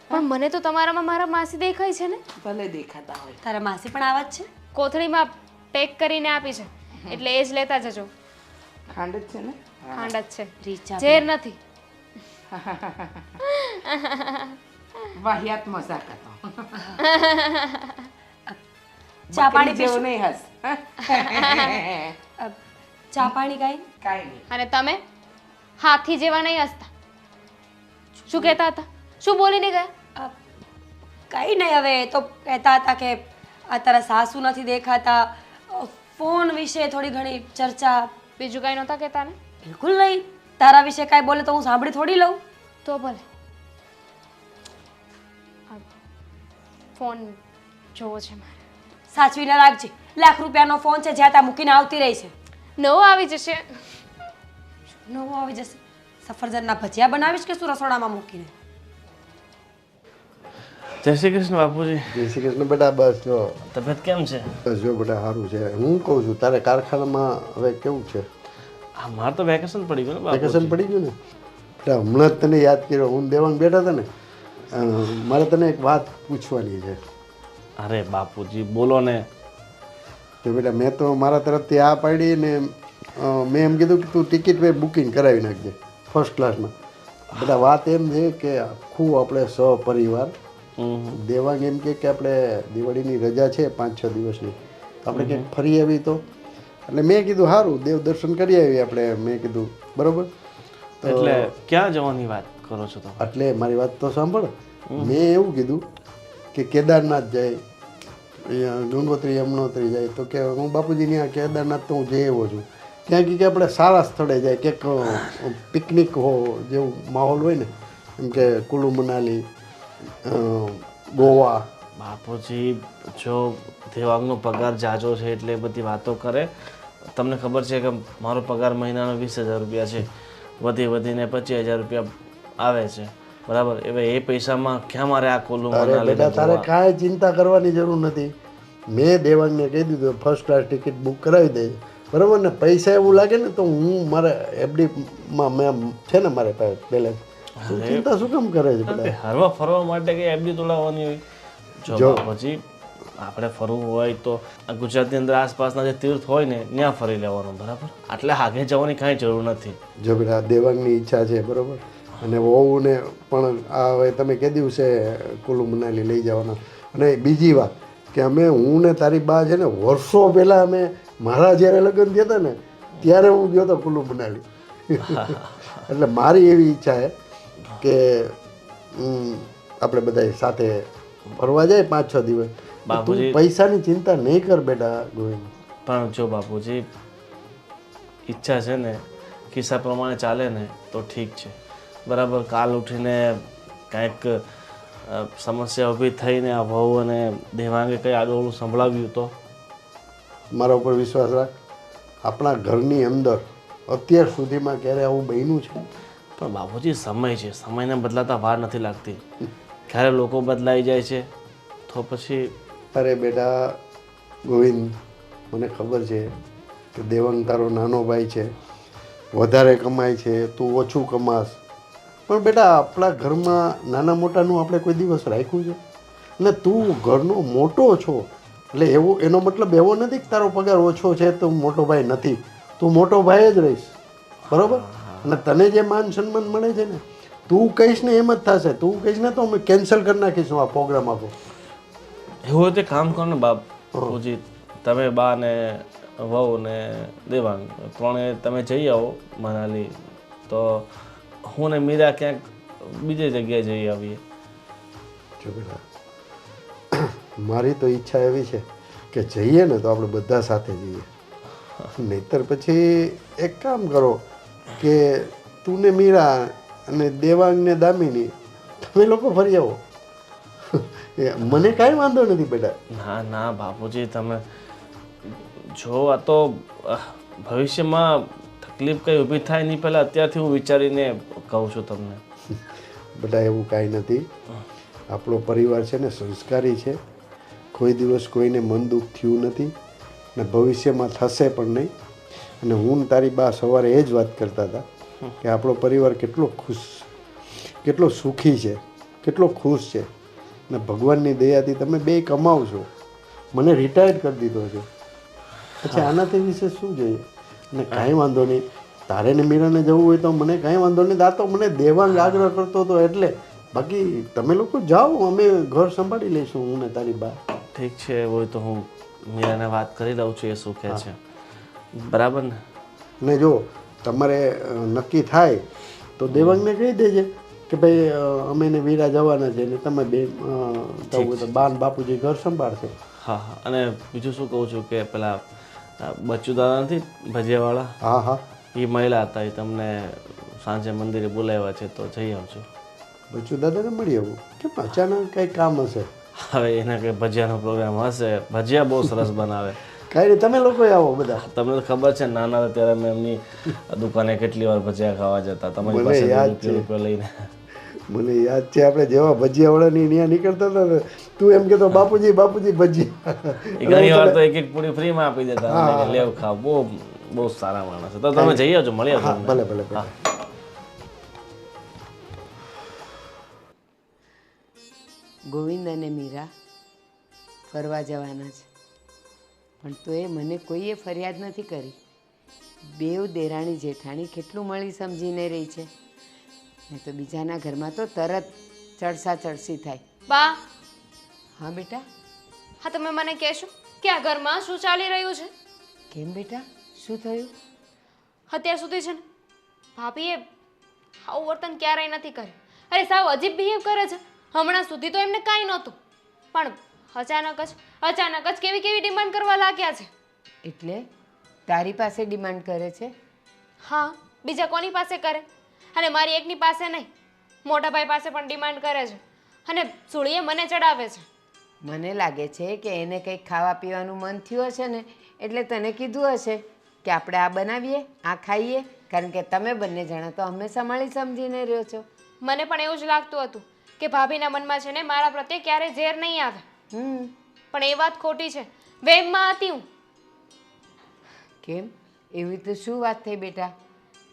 પણ મને તો તમારામાં મારા માસી દેખાય છે ને. ભલે દેખાતા હોય. તારા માસી પણ આવા જ છે. કોથળીમાં પેક કરીને આપી છે એટલે એ જ લેતા જજો. ખાંડ જ છે ને? ખાંડ જ છે, રીચા ઝેર નથી. વાહિયાત મજાક હતો. ચા પાણી જેવું પીશું? નહીં હસ. ચા પાણી કાંઈ? કાંઈ નહીં. અને તમે હાથી જેવા નહીં હસતા. શું કહેતા હતા? શું બોલીને ગયા? કંઈ નહીં. હવે એ તો કહેતા હતા કે આ તારા સાસુ નથી દેખાતા, ફોન વિશે થોડી ઘણી ચર્ચા. બીજું કાંઈ નહોતા કહેતા ને? બિલકુલ નહીં. તારા વિશે કાંઈ બોલે તો હું સાંભળી થોડી લઉં. તો ભલે. ફોન જોવો છે મારે. સાચવીને રાખજે. ₹1,00,000 ફોન છે, જ્યાં ત્યાં મૂકીને આવતી રહી છે. નવો આવી જશે. નવો આવી જશે. સફરજનના ભજીયા બનાવીશ કે શું રસોડામાં મૂકીને? જય શ્રી કૃષ્ણ બાપુજી. જય શ્રી કૃષ્ણ બેટા. બસ જો તબિયત કેમ છે? બસ જો બેટા સારું છે. હું કહું છું તારે કારખાનામાં હવે કેવું છે? હા, મારે તો વેકેશન પડી ગયું ને બાપુ. વેકેશન પડી ગયું ને બેટા? હમણાં જ તને યાદ કર્યો. હું દેવાંગ બેઠા હતા ને, મારે તને એક વાત પૂછવાની છે. અરે બાપુજી બોલો ને. તો બેટા મેં તો મારા તરફથી આ પાડી ને મેં એમ કીધું કે તું ટિકિટ બુકિંગ કરાવી નાખજે ફર્સ્ટ ક્લાસમાં. બેટા વાત એમ છે કે આખું આપણે સપરિવાર દેવાંગ એમ કે આપણે દિવાળીની રજા છે 5-6 દિવસની, આપણે ક્યાંક ફરી આવી તો. એટલે મેં કીધું સારું, દેવ દર્શન કરી આવી આપણે. મેં કીધું બરોબર. એટલે ક્યાં જવાની વાત કરો છો તમે? એટલે મારી વાત તો સાંભળ. મેં એવું કીધું કે કેદારનાથ જાય, ગંગોત્રી યમનોત્રી જાય. તો કે હું બાપુજીની આ કેદારનાથ તો હું જઈ આવ્યો છું. ત્યાં કે આપણે સારા સ્થળે જાય, ક્યાંક પિકનિક હો જેવું માહોલ હોય ને, એમ કે કુલુ મનાલી, ગોવા. બાપુજી જો દેવાંગનો પગાર જાજો છે એટલે બધી વાતો કરે. તમને ખબર છે કે મારો પગાર મહિનાનો 20,000 રૂપિયા છે, વધીને 25,000 રૂપિયા આવે છે, બરાબર? હવે એ પૈસામાં ક્યાં મારે આ કુલુ મનાલી? બેટા તારે કાંઈ ચિંતા કરવાની જરૂર નથી. મેં દેવાંગને કહી દીધું ફર્સ્ટ ક્લાસ ટિકિટ બુક કરાવી દે, બરાબર ને? પૈસા એવું લાગે ને તો હું મારે એફડીમાં મેં છે ને મારે પાસે બેલેન્સ. ચિંતા શું કામ કરે છે બેટા? હરવા ફરવા માટે કઈ એફડી તોડાવવાની હોય? જો બાપુજી આપણે ફરવું હોય તો આ ગુજરાતની અંદર આસપાસના જે તીર્થ હોય ને ત્યાં ફરી લેવાનું, બરાબર? એટલે આગે જવાની કાંઈ જરૂર નથી. જો બેટા દેવાંગની ઈચ્છા છે બરાબર, અને વહુને પણ આ હવે તમે કે દિવસે કુલ્લુ મનાલી લઈ જવાના. અને બીજી વાત કે હું ને તારી બા છે ને વર્ષો પહેલાં મારા જ્યારે લગ્ન થયા હતા ને ત્યારે હું ગયો હતો કુલ્લુ મનાલી. એટલે મારી એવી ઈચ્છા છે કે આપણે બધા સાથે ફરવા જાય 5-6 દિવસ. બાપુજી પૈસાની ચિંતા નહીં કર બેટા ગોવિંદ. પણ જો બાપુજી ઈચ્છા છે ને કિસ્સા પ્રમાણે ચાલે ને તો ઠીક છે, બરાબર? કાલ ઉઠીને કાંઈક સમસ્યા ઊભી થઈને આ વહુ અને દેવાંગે કંઈ આડોળું સંભળાવ્યું તો? મારા ઉપર વિશ્વાસ રાખ, આપણા ઘરની અંદર અત્યાર સુધીમાં ક્યારે આવું બન્યું છે? પણ બાપુજી સમય છે, સમયને બદલાતા વાર નથી લાગતી. ક્યારે લોકો બદલાઈ જાય છે તો પછી અરે બેટા ગોવિંદ, મને ખબર છે કે દેવાંગ તારો નાનો ભાઈ છે, વધારે કમાય છે, તું ઓછું કમાસ, પણ બેટા આપણા ઘરમાં નાના મોટાનું આપણે કોઈ દિવસ રાખ્યું છે? અને તું ઘરનો મોટો છો એટલે એનો મતલબ એવો નથી કે તારો પગાર ઓછો છે તો મોટો ભાઈ નથી. તું મોટો ભાઈ જ રહીશ, બરાબર? અને તને જે માન સન્માન મળે છે ને, તું કહીશ ને એમ જ થશે. તું કહીશ ને તો અમે કેન્સલ કરી નાખીશું આ પ્રોગ્રામ આપો. એવું હોય તો કામ કરો ને બાપુજી, તમે બા ને વહુ ને દેવાંગ ત્રણે તમે જઈ આવો મનાલી, તો હું ને મીરા ક્યાંક બીજી જગ્યાએ જઈ આવીએ. જો બેટા, મારી તો ઈચ્છા એવી છે કે જઈએ ને તો આપણે બધા સાથે જઈએ. નહીતર પછી એક કામ કરો કે તું ને મીરા અને દેવાંગ ને દામિની તમે લોકો ફરી આવો. મને કાંઈ વાંધો નથી બેટા. ના ના બાપુજી, તમે જો આ તો ભવિષ્યમાં તકલીફ કંઈ ઊભી થાય નહીં પહેલાં અત્યારથી હું વિચારીને કહું છું તમને. બેટા એવું કાંઈ નથી. આપણો પરિવાર છે ને સંસ્કારી છે, કોઈ દિવસ કોઈને મન દુઃખ થયું નથી ને ભવિષ્યમાં થશે પણ નહીં. અને હું ને તારી બા સવારે એ જ વાત કરતા હતા કે આપણો પરિવાર કેટલો ખુશ, કેટલો સુખી છે, કેટલો ખુશ છે. ને ભગવાનની દયાથી તમે બે કમાવશો. મને રિટાયર કરી દીધો છે, પછી આનાથી વિશે શું જોઈએ? અને કાંઈ વાંધો નહીં, તારે ને મીરાને જવું હોય તો મને કાંઈ વાંધો નહીં. આ તો મને દેવાંગ આગ્રહ કરતો હતો એટલે. બાકી તમે લોકો જાઓ, અમે ઘર સંભાળી લઈશું હું ને તારી બા. ઠીક છે, એવું હોય તો હું મીરાને વાત કરી લઉં છું એ શું કહે છે, બરાબર ને? ને જો તમારે નક્કી થાય તો દેવાંગને કહી દેજે કે ભાઈ અમે ને વીરા જવાના છે ને તમે બે બાન બાપુજી ઘર સંભાળશે. હા હા. અને બીજું શું કહું છું કે પેલા બચ્ચુ દાદા નથી ભજીયાવાળા? હા હા, એ મહિલા હતા, એ તમને સાંજે મંદિરે બોલાવ્યા છે તો જઈ આવજો. બચ્ચુ દાદાને મળી આવું? કેમ અચાનક કંઈ કામ હશે? હવે એને કંઈ ભજીયાનો પ્રોગ્રામ હશે, ભજીયા બહુ સરસ બનાવે. કાંઈ નહીં, તમે લોકો આવો બધા. તમને તો ખબર છે નાના હતા ત્યારે મેં એમની દુકાને કેટલી વાર ભજીયા ખાવા જતા, તમારી મને યાદ પાસે રૂપિયો લઈને. મને યાદ છે આપણે જેવા ભજીયાવાળાની ત્યાં નીકળતા હતા ને, તું એમ કહેતો બાપુજી બાપુજી ભજીયા. ઘણી વાર તો એક પૂરી ફ્રીમાં આપી દેતા, લેવ ખાવ. બહુ બહુ સારા માણસ. તો તમે જઈ આવજો, મળી આવજો. ભલે ભલે ભલે. ગોવિંદ અને મીરા ફરવા જવાના છે, પણ તોય મને કોઈએ ફરિયાદ નથી કરી. બેવ દેરાણી જેઠાણી કેટલું મળી સમજીને રહી છે, ને તો બીજાના ઘરમાં તો તરત ચડસા ચડસી થાય. બા, હા બેટા? હા તમે મને કહેશો કે આ ઘરમાં શું ચાલી રહ્યું છે? કેમ બેટા, શું થયું? અત્યાર સુધી છે ને ભાભીએ આવું વર્તન ક્યારેય નથી કર્યું. અરે સાવ અજીબ બિહેવ કરે છે. હમણાં સુધી તો એમને કાંઈ નહોતું, પણ અચાનક જ કેવી કેવી ડિમાન્ડ કરવા લાગ્યા છે. એટલે તારી પાસે ડિમાન્ડ કરે છે? હા, બીજા કોની પાસે કરે? અને મારી એકની પાસે નહીં, મોટા ભાઈ પાસે પણ ડિમાન્ડ કરે છે અને સુળીએ મને ચડાવે છે. મને લાગે છે કે એને કંઈક ખાવા પીવાનું મન થયું હશે ને, એટલે તને કીધું હશે કે આપણે આ બનાવીએ, આ ખાઈએ, કારણ કે તમે બંને જણા તો હંમેશા મળી સમજીને રહ્યો છો. મને પણ એવું જ લાગતું હતું કે ભાભીના મનમાં છે ને મારા પ્રત્યે ક્યારેય ઝેર નહીં આવે. પણ એ વાત ખોટી છે. વેમમાં હતી હું. કેમ? એવી તો શું વાત થઈ બેટા?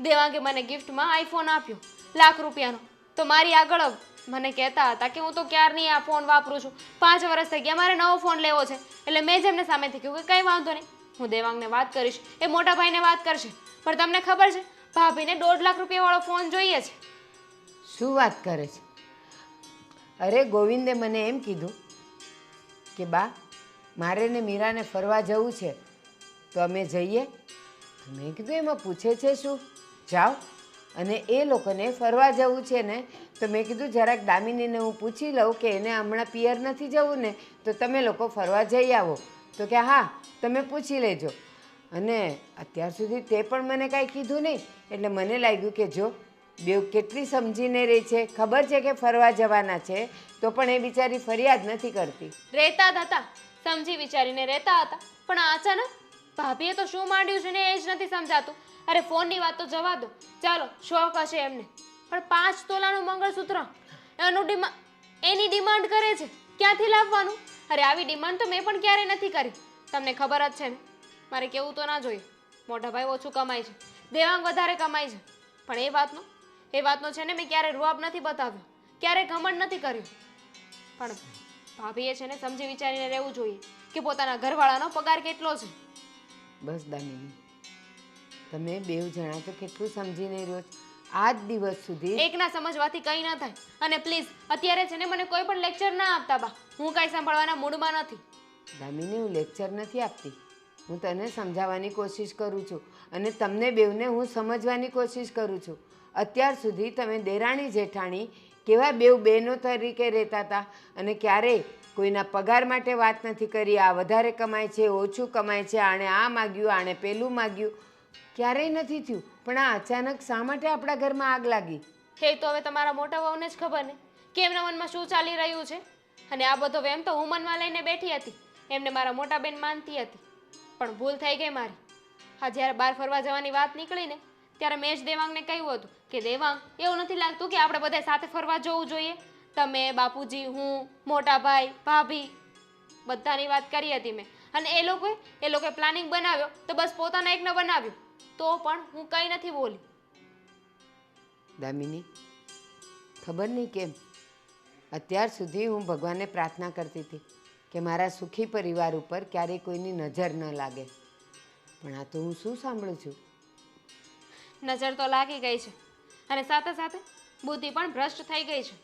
દેવાંગે મને ગિફ્ટમાં આઈફોન આપ્યો ₹1,00,000, તો મારી આગળ મને કહેતા હતા કે હું તો ક્યારની આ ફોન વાપરું છું, 5 વર્ષ થઈ ગયા, મારે નવો ફોન લેવો છે. એટલે મેં જ એમને સામેથી કહ્યું કે કંઈ વાંધો નહીં, હું દેવાંગને વાત કરીશ, એ મોટા ભાઈને વાત કરશે. પણ તમને ખબર છે ભાભીને 1.5 લાખ રૂપિયાવાળો ફોન જોઈએ છે. શું વાત કરે છે? અરે ગોવિંદે મને એમ કીધું કે બા મારે ને મીરાને ફરવા જવું છે તો અમે જઈએ. મેં કીધું એમાં પૂછે છે શું, જાઓ. અને એ લોકોને ફરવા જવું છે ને તો મેં કીધું જરાક દામિનીને હું પૂછી લઉં કે એને હમણાં પિયર નથી જવું ને તો તમે લોકો ફરવા જઈ આવો. તો કે હા તમે પૂછી લેજો. અને અત્યાર સુધી તે પણ મને કાંઈ કીધું નહીં. એટલે મને લાગ્યું કે જો બેવ કેટલી સમજીને રહી છે, ખબર છે કે ફરવા જવાના છે તો પણ એ બિચારી ફરિયાદ નથી કરતી. રહેતા જ હતા, સમજી વિચારીને રહેતા હતા, પણ અચાનક ભાભીએ તો શું માંડ્યું છે ને એ જ નથી સમજાતું. અરે ફોનની વાત તો જવા દો, ચાલો શોખ હશે એમને, પણ 5 તોલાનું મંગળસૂત્ર એની ડિમાન્ડ કરે છે, ક્યાંથી લાવવાનું? અરે આવી ડિમાન્ડ તો મેં પણ ક્યારેય નથી કરી. તમને ખબર જ છે ને, મારે કેવું તો ના જોઈએ, મોટા ભાઈ ઓછું કમાય છે, દેવાંગ વધારે કમાય છે. પણ એ વાતનો છે ને મેં ક્યારે રૂઆબ નથી બતાવ્યો, ક્યારે ઘમંડ નથી કર્યું. પણ ભાભીએ છે ને સમજી વિચારીને રહેવું જોઈએ કે પોતાના ઘરવાળાનો પગાર કેટલો છે. બસ દામિની, તમે બેવ જણા તો કેટલું સમજીને રહ્યો છો. આજ દિવસ સુધી એકના સમજવાથી કંઈ ના થાય. અને પ્લીઝ અત્યારે છે ને મને કોઈ પણ લેક્ચર ના આપતા બા, હું કાંઈ સાંભળવાના મૂડમાં નથી. દામિની હું લેક્ચર નથી આપતી, હું તને સમજાવવાની કોશિશ કરું છું અને તમને બેવને હું સમજવાની કોશિશ કરું છું. અત્યાર સુધી તમે દેરાણી જેઠાણી કેવા બેવ બહેનો તરીકે રહેતા હતા અને ક્યારેય કોઈના પગાર માટે વાત નથી કરી. આ વધારે કમાય છે, ઓછું કમાય છે, આણે આ માગ્યું, આણે પેલું માગ્યું, ક્યારેય નથી થયું. પણ આ અચાનક શા માટે આપણા ઘરમાં આગ લાગી? હે તો હવે તમારા મોટા વહુને જ ખબર ને કે એમના મનમાં શું ચાલી રહ્યું છે. અને આ બધો વેમ તો હું મનમાં લઈને બેઠી હતી, એમને મારા મોટા બેન માનતી હતી. પણ ભૂલ થઈ ગઈ મારી. હા, જ્યારે બહાર ફરવા જવાની વાત નીકળી ને ત્યારે મેં જ દેવાંગને કહ્યું હતું કે દેવાંગ, એવું નથી લાગતું કે આપણે બધા સાથે ફરવા જવું જોઈએ? તમે, બાપુજી, હું, મોટા ભાઈ, ભાભી, બધાની વાત કરી હતી મેં. અને એ લોકોએ પ્લાનિંગ બનાવ્યો તો બસ પોતાના એકને બનાવ્યું, તો પણ હું કંઈ નથી બોલી. દામિની, ખબર નહીં કેમ અત્યાર સુધી હું ભગવાનને પ્રાર્થના કરતી હતી કે મારા સુખી પરિવાર ઉપર ક્યારેય કોઈની નજર ન લાગે. પણ આ તો હું શું સાંભળું છું? નજર તો લાગી ગઈ છે અને સાથે સાથે બુદ્ધિ પણ ભ્રષ્ટ થઈ ગઈ છે.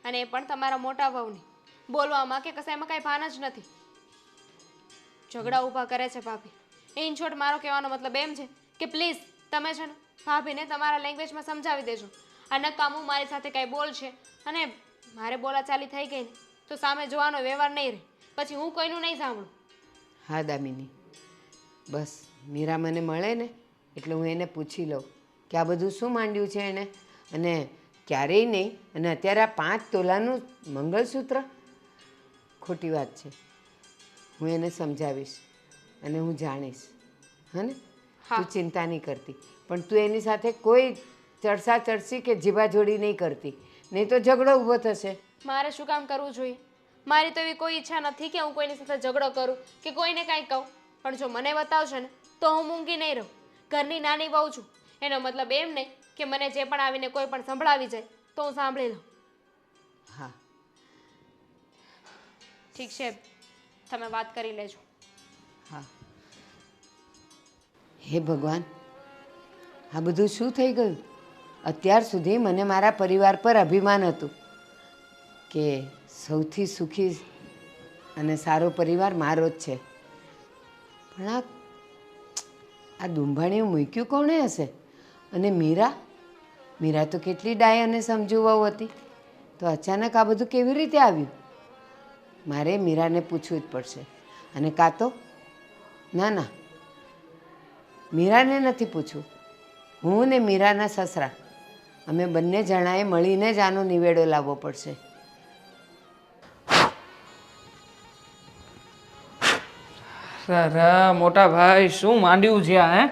અને એ પણ તમારા મોટા વહુની. બોલવામાં કે કશાયમાં કાંઈ ભાન જ નથી. ઝઘડા ઊભા કરે છે ભાભી. ઇન શોર્ટ મારો કહેવાનો મતલબ એમ છે કે પ્લીઝ તમે છે ને ભાભીને તમારા લેંગ્વેજમાં સમજાવી દેજો. આ નકામું મારી સાથે કાંઈ બોલ છે અને મારે બોલાચાલી થઈ ગઈ ને તો સામે જોવાનો વ્યવહાર નહીં રહે, પછી હું કોઈનું નહીં સાંભળું. હા દામિની, બસ મીરા મને મળે ને એટલે હું એને પૂછી લઉં કે આ બધું શું માંડ્યું છે એને, અને ક્યારેય નહીં. અને અત્યારે આ 5 તોલાનું મંગળસૂત્ર ખોટી વાત છે. હું એને સમજાવીશ અને હું જાણીશ. હા ને? તું ચિંતા નહીં કરતી, પણ તું એની સાથે કોઈ ચડસા ચડસી કે જીભાજોડી નહીં કરતી, નહીં તો ઝઘડો ઊભો થશે. મારે શું કામ કરવું જોઈએ? મારી તો એવી કોઈ ઈચ્છા નથી કે હું કોઈની સાથે ઝઘડો કરું કે કોઈને કાંઈ કહું. પણ જો મને બતાવશે ને તો હું મૂંગી નહીં રહું. ઘરની નાની વહુ છું, એનો મતલબ એમ નહીં કે મને જે પણ આવીને કોઈ પણ સંભળાવી જાય તો હું સાંભળી લઉં. હા ઠીક છે, તમે વાત કરી લેજો. હા. હે ભગવાન, આ બધું શું થઈ ગયું? અત્યાર સુધી મને મારા પરિવાર પર અભિમાન હતું કે સૌથી સુખી અને સારો પરિવાર મારો જ છે. પણ આ દુંભાણીઓ મૂક્યું કોણે હશે? અને મીરા તો કેટલી ડાય અને સમજુ વહુ હતી, તો અચાનક આ બધું કેવી રીતે આવ્યું? મારે મીરાને પૂછવું જ પડશે. અને કાં તો ના, મીરાને નથી પૂછવું, હું ને મીરાના સસરા અમે બંને જણાએ મળીને જ આનો નિવેડો લાવવો પડશે. મોટા ભાઈ, શું માંડ્યું છે આ?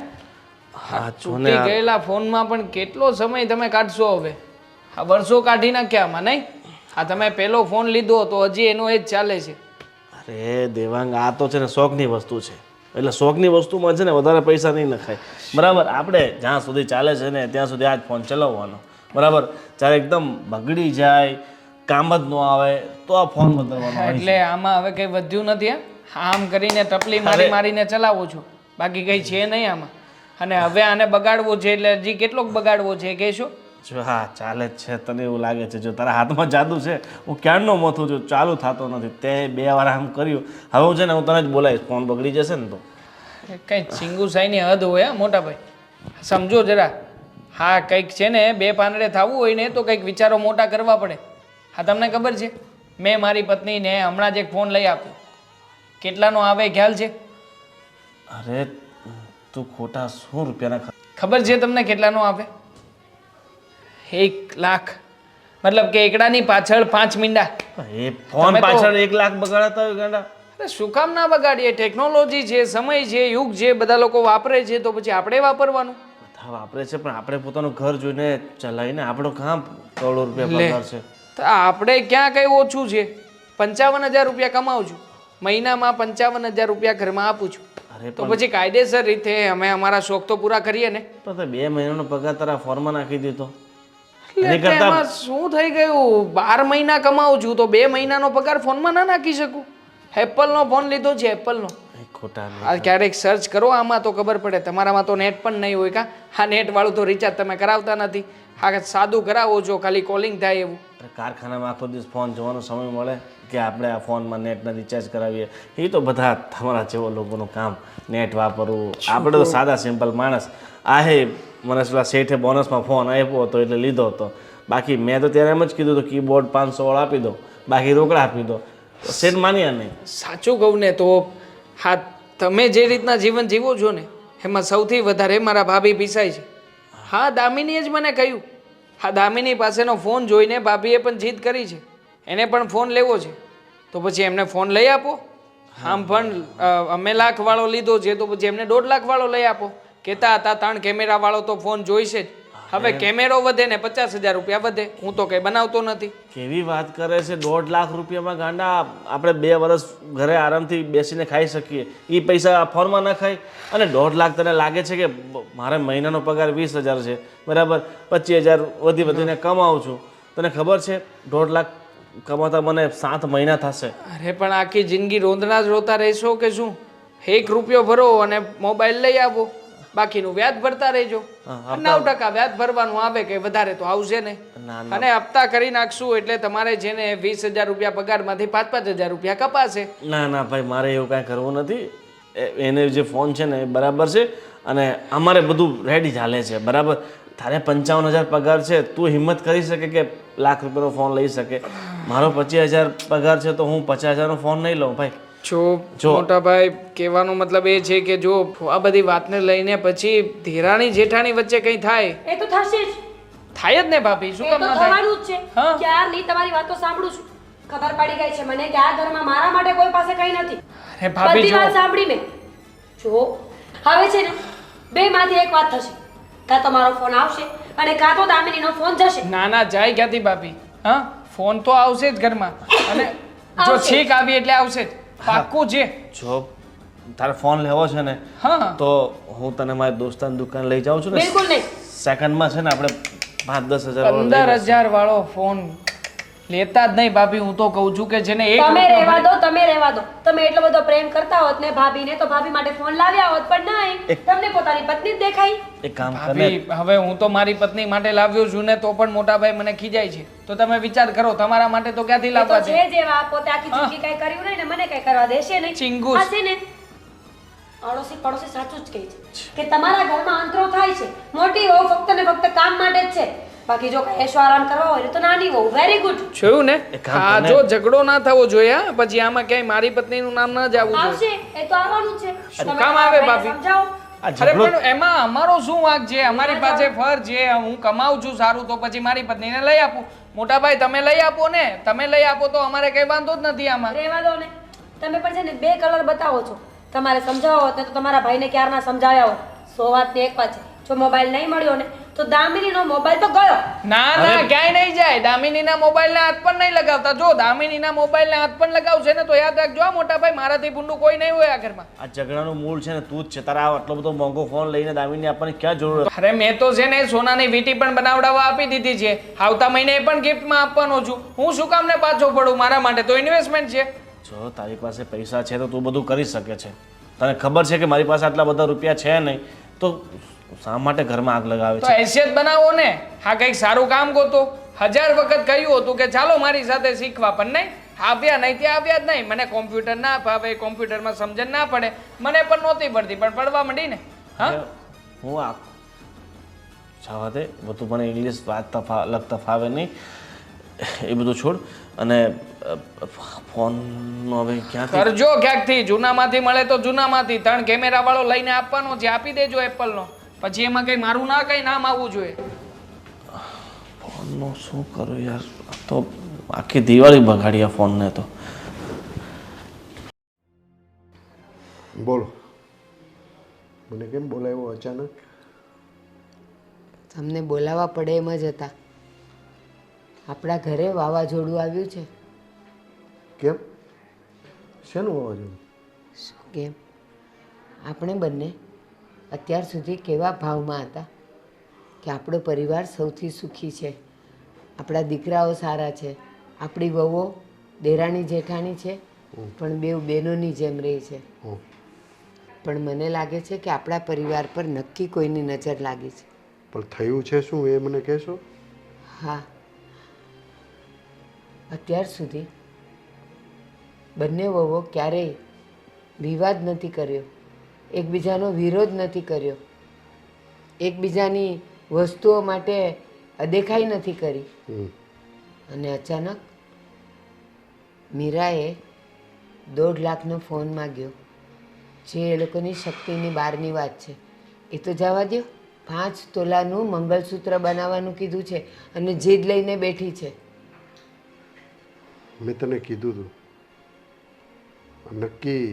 હા તૂટી ગયેલા ફોનમાં પણ કેટલો સમય તમે કાઢશો હવે? આ વર્ષો કાઢી નાખ્યા આમાં, નહીં? આ તમે પેલો ફોન લીધો તો હજી એનો એ જ ચાલે છે. અરે દેવાંગ, આ તો છે ને શોખની વસ્તુ છે, એટલે શોખની વસ્તુમાં છે ને વધારે પૈસા નહીં નખાય. બરાબર, આપણે જ્યાં સુધી ચાલે છે ને ત્યાં સુધી આ જ ફોન ચલાવવાનો. બરાબર, જ્યારે એકદમ બગડી જાય કામ જ ન આવે તો આ ફોન બદલવાનો હોય છે. એટલે આમાં હવે કંઈ વધ્યું નથી આમ કરીને ટપલી મારીને ચલાવો છો, બાકી કંઈ છે નહીં આમાં. અને હવે આને બગાડવો છે એટલે હજી કેટલોક બગાડવો છે કહેશો? જો હા ચાલે જ છે. તને એવું લાગે છે જો તારા હાથમાં જાદુ છે, હું ક્યારનો મોથું છું, ચાલુ થતો નથી. તે 2 વાર આમ કર્યું, હવે હું છે ને હું તને જ બોલાવીશ, ફોન બગડી જશે ને તો. કંઈ ચીંગુસાઈની હદ હોય મોટા ભાઈ, સમજો જરા. હા કંઈક છે ને 2 પાંદડે થવું હોય ને તો કંઈક વિચારો મોટા કરવા પડે. હા તમને ખબર છે મેં મારી પત્નીને હમણાં જ એક ફોન લઈ આપ્યો, કેટલાનો આવે ખ્યાલ છે? અરે તું ખોટા 100 રૂપિયાના ખબર છે તમને કેટલાનો આવે? 1 લાખ. મતલબ કે એકડાની પાછળ 5 મીંડા. એ ફોન તમે તો- પાછળ 1 લાખ બગાડતા હોય ગાંડા. અરે શું કામ ના બગાડીએ? ટેકનોલોજી છે, સમય છે, યુગ છે, બધા લોકો વાપરે છે તો પછી આપણે વાપરવાનું. બધા વાપરે છે પણ આપણે પોતાનું ઘર જોઈને ચલાવીને આપણો કામ કરોડો રૂપિયા લે. પગાર છે. તો આપણે ક્યાં કંઈ ઓછું છે? 55,000 રૂપિયા કમાવું છું, મહિનામાં 55,000 રૂપિયા ઘરમાં આપું છું. અરે તો પછી કાયદેસર રીતે અમે અમારા શોખ તો પૂરા કરીએ ને. પણ તે 2 મહિનાનો પગાર તારા ફોનમાં નાખી દીધો. એટલે એની કરતા એમાં શું થઈ ગયું? 12 મહિના કમાવું છું તો 2 મહિનાનો પગાર ફોનમાં ના નાખી શકું? એપલનો ફોન લીધો છે, એપલનો. એ ખોટા નહીં. આ ક્યારેક સર્ચ કરો આમાં તો ખબર પડે. તમારામાં તો નેટ પણ નહીં હોય કા? હા નેટ વાળું તો રિચાર્જ તમે કરાવતા નથી. હા સાદું કરાવો છો, ખાલી કોલિંગ થાય એવું. અરે કારખાનામાં આખો દિવસ ફોન જોવાનો સમય મળે કે આપણે આ ફોનમાં નેટના રિચાર્જ કરાવીએ? એ તો બધા તમારા જેવો લોકોનું કામ, નેટ વાપરવું. આપણે તો સાદા સિમ્પલ માણસ. આ હે મને પેલા શેઠે બોનસમાં ફોન આપ્યો હતો એટલે લીધો હતો. બાકી મેં તો ત્યારે એમ જ કીધું હતું કીબોર્ડ 500 વાળો આપી દો, બાકી રોકડા આપી દો. શેઠ માન્યા નહીં. સાચું કહું ને તો હા તમે જે રીતના જીવન જીવો છો ને એમાં સૌથી વધારે મારા ભાભી પીસાય છે. હા દામિનીએ જ મને કહ્યું. હા દામિની પાસેનો ફોન જોઈને ભાભીએ પણ જીદ કરી છે, એને પણ ફોન લેવો છે. તો પછી એમને ફોન લઈ આપો. આમ પણ અમે 1 લાખ વાળો લીધો છે તો પછી એમને 1.5 લાખ વાળો લઈ આપો. કહેતા હતા 3 કેમેરા વાળો તો ફોન જોઈશે જ. હવે કેમેરો વધે ને 50,000 રૂપિયા વધે. હું તો કંઈ બનાવતો નથી. કેવી વાત કરે છે? 1.5 લાખ રૂપિયામાં ગાંડા આપણે 2 વર્ષ ઘરે આરામથી બેસીને ખાઈ શકીએ. એ પૈસા ફોનમાં ન ખાય. અને 1.5 લાખ તને લાગે છે કે મારે મહિનાનો પગાર 20,000 છે બરાબર, 25,000 વધીને કમાઉં છું. તને ખબર છે 1.5 લાખ કમાતા મને 7 મહિના થશે. અરે પણ આખી જિંદગી રોંદણા જ રોતા રહેશો કે શું? 1 રૂપિયો ભરો અને મોબાઈલ લઈ આવો, બાકીનું વ્યાજ ભરતા રહેજો. 9% વ્યાજ ભરવાનું આવે કે વધારે તો આવશે નહીં. ના અને હપ્તા કરી નાખશું એટલે તમારે છે ને 20,000 રૂપિયા પગારમાંથી 5,000 રૂપિયા કપાશે. ના ના ભાઈ મારે એવું કાંઈ કરવું નથી. એને જે ફોન છે ને એ બરાબર છે અને અમારે બધું રેડી ચાલે છે બરાબર. તારે 55,000 પગાર છે, તું હિંમત કરી શકે કે 1 લાખ રૂપિયાનો ફોન લઈ શકે? મારો 25,000 પગાર છે તો હું 50,000નો ફોન નહીં લઉં ભાઈ. જો મોટા ભાઈ કહેવાનો મતલબ એ છે કે જો આ બધી વાતને લઈને પછી ધીરાણી જેઠાણી વચ્ચે કંઈ થાય એ તો થશે જ. થાય જ ને ભાભી, શું એ કામ તો ના થાય? થવાનું જ છે. હા. ક્યારની તમારી વાતો સાંભળું છું. ખબર પડી ગઈ છે મને કે આ ઘરમાં મારા માટે કોઈ પાસે કંઈ નથી. અરે ભાભી બધી જો વાત સાંભળી મેં. જો હવે છે ને 2 માંથી એક વાત થશે. કાં તો મારો ફોન આવશે અને કાં તો દામિનીનો ફોન જશે. ના ના જાય ક્યાંથી ભાભી? હા ફોન તો આવશે જ ઘરમાં. અને જો આવશે. છીક આવી એટલે આવશે જ, પાક્કું છે. જો તારે ફોન લેવો છે ને હા તો હું તને મારી દોસ્તાની દુકાન લઈ જાઉં છું ને. બિલકુલ નહીં. સેકન્ડમાં છે ને આપણે 5-10 હજાર વાળો લઈ 15,000 વાળો ફોન લેતા જ નહીં ભાભી. હું તો કહું છું કે જેને 1 તમે રૂપિયો રહેવા દો, તમે રહેવા દો. તમે એટલો બધો પ્રેમ કરતા હોત ને ભાભીને તો ભાભી માટે ફોન લાવ્યા હોત, પણ નહીં. તમને પોતાની પત્ની જ દેખાઈ. એક કામ કર ને. ભાભી હવે હું તો મારી પત્ની માટે લાવ્યો છું ને તો પણ મોટા ભાઈ મને ખીજાય છે. તો તમે વિચાર કરો તમારા માટે તો ક્યાંથી એ તો લાવવા છે છે? જેવા પોતે આખી જિંદગી કઈ કર્યું નહીં ને મને કઈ કરવા દેશે નહીં. ચીંગુસ. આ છે ને અડોશી પડોશી સાચું જ કહે છે કે તમારા ઘરમાં અંતરો થાય છે. મોટી વહુ ફક્ત ને ફક્ત કામ માટે જ છે. બાકી જો કઈ એશો આરામ કરવા હોય તો નાની વહુ વેરી ગુડ. જોયું ને? એક કામ હા કર ને. જો ઝઘડો ના થવો જોઈએ હા. પછી આમાં ક્યાંય મારી પત્નીનું નામ ના જવું જોઈએ. આવશે એ તો આવવાનું જ છે. શું તમે કામ તમારા આવે ભાઈને ભાભી? સમજાવો. આ અરે ઝઘડો પણ એમાં અમારો શું વાંક છે? અમારી પાસે ફર છે, હું કમાઉં છું સારું તો પછી મારી પત્નીને લઈ આપું. મોટા ભાઈ તમે લઈ આપો ને, તમે લઈ આપો તો અમારે કઈ વાંધો જ નથી આમાં. રહેવા દો ને. તમે પણ છે ને 2 કલર બતાવો છો. તમારે સમજાવો હોત ને તો તમારા ભાઈને ક્યારના સમજાવ્યા હોત. 100 વાતની એક વાત છે. જો મોબાઈલ નહીં મળ્યો ને તો દામિનીનો મોબાઈલ તો ગયો. ના ના ક્યાંય નહીં જાય. દામિનીના મોબાઈલને હાથ પણ નહીં લગાવતા. જો દામિનીના મોબાઈલને હાથ પણ લગાવશે ને તો યાદ રાખજો આ મોટા ભાઈ, મારાથી ભૂંડું કોઈ નહીં હોય આ ઘરમાં. આ ઝઘડાનું મૂળ છે ને તું જ છે. તારા આટલો બધો મોંઘો ફોન લઈને દામિની આપવાની ક્યાં જરૂર? અરે મેં તો છે ને સોનાની વીંટી પણ બનાવડાવવા આપી દીધી છે. આવતા મહિને એ પણ ગિફ્ટમાં આપવાનો છું. હું શું કામને પાછો પડું? મારા માટે તો ઇન્વેસ્ટમેન્ટ છે. જો તારી પાસે પૈસા છે તો તું બધું કરી શકે છે. તને ખબર છે કે મારી પાસે આટલા બધા રૂપિયા છે નહીં, તો શા માટે ઘરમાં આગ લગાવે તો છે? હેસિયત બનાવો ને. હા કંઈક સારું કામ ગોતો. 1000 વખત કહ્યું હતું કે ચાલો મારી સાથે શીખવા, પણ નહીં. આવ્યા નહીં ત્યાં આવ્યા જ નહીં. મને કોમ્પ્યુટર ના ફાવે, કોમ્પ્યુટરમાં સમજણ ના પડે, મને પણ નહોતી પડતી, પણ પડવા માંડી ને. હા હું આ જવા દે, બધું મને ઇંગ્લિશ વાંચતા લખતા ફાવે નહીં, એ બધું છોડ. અને ફોનનો હવે ક્યાંથી કરજો ક્યાંકથી. જૂનામાંથી મળે તો જૂનામાંથી. 3 કેમેરા વાળો લઈને આપવાનો છે, આપી દેજો એપલનો. પછી એમાં કંઈ મારું ના કંઈ નામ આવવું જોઈએ. ફોનનો શું કરું યાર? આ તો આખી દિવાળી બગાડી આ ફોનને તો. બોલો, મને કેમ બોલાવ્યો અચાનક? તમને બોલાવવા પડે એમ જ હતા. આપણા ઘરે વાવાઝોડું આવ્યું છે. કેમ? શેનું વાવાઝોડું? શું કેમ? આપણે બંને અત્યાર સુધી કેવા ભાવમાં હતા કે આપણો પરિવાર સૌથી સુખી છે, આપણા દીકરાઓ સારા છે, આપણી વહુઓ દેરાણી જેઠાણી છે, પણ બેઉ બહેનોની જેમ રહી છે. પણ મને લાગે છે કે આપણા પરિવાર પર નક્કી કોઈની નજર લાગી છે. પણ થયું છે શું એ મને કહેશો? હા, અત્યાર સુધી બંને વહુઓ ક્યારેય વિવાદ નથી કર્યો, એકબીજાનો વિરોધ નથી કર્યો, એકબીજાની વસ્તુઓ માટે અદેખાઈ નથી કરી. અને અચાનક મીરાએ 1.5 લાખનો ફોન માગ્યો, જે એ લોકોની શક્તિની બહારની વાત છે. એ તો જવા દો, 5 તોલાનું મંગળસૂત્ર બનાવવાનું કીધું છે અને જીદ લઈને બેઠી છે. મેં તને કીધું હતું નક્કી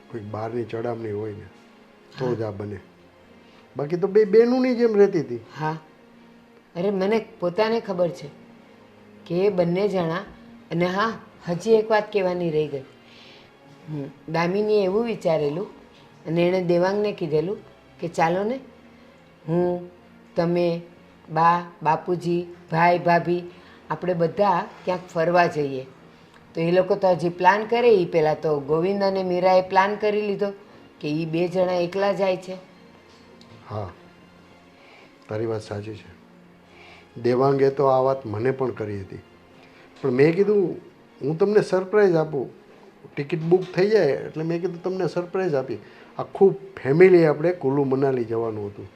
કોઈક બહારની ચડામણી હોય ને તો જ આ બને, બાકી તો બે બહેનોની જેમ રહેતી હતી. હા, અરે મને પોતાને ખબર છે કે એ બંને જણા. અને હા, હજી એક વાત કહેવાની રહી ગઈ. દામિનીએ એવું વિચારેલું અને એણે દેવાંગને કીધેલું કે ચાલો ને હું, તમે, બા, બાપુજી, ભાઈ, ભાભી આપણે બધા ક્યાંક ફરવા જઈએ. તો એ લોકો તો હજી પ્લાન કરે. એ પહેલાં તો ગોવિંદ અને મીરાએ પ્લાન કરી લીધો કે એ 2 જણા એકલા જાય છે. હા, તારી વાત સાચી છે. દેવાંગે તો આ વાત મને પણ કરી હતી, પણ મેં કીધું હું તમને સરપ્રાઈઝ આપું. ટિકિટ બુક થઈ જાય એટલે મેં કીધું તમને સરપ્રાઈઝ આપી. આખું ફેમિલી આપણે કુલ્લુ મનાલી જવાનું હતું,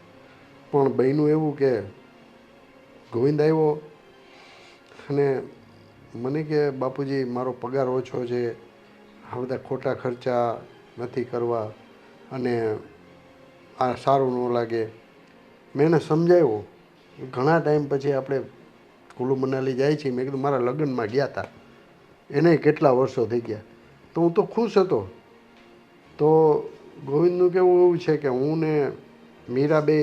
પણ બન્યું એવું કે ગોવિંદ આવ્યો અને મને કે બાપુજી મારો પગાર ઓછો છે, આ બધા ખોટા ખર્ચા નથી કરવા અને આ સારું ન લાગે. મેં એને સમજાવ્યો. ઘણા ટાઈમ પછી આપણે કુલ્લુ મનાલી જાય છીએ. મેં કીધું મારા લગ્નમાં ગયા હતા, એને કેટલા વર્ષો થઈ ગયા, તો હું તો ખુશ હતો. તો ગોવિંદનું કહેવું એવું છે કે હું ને મીરા બે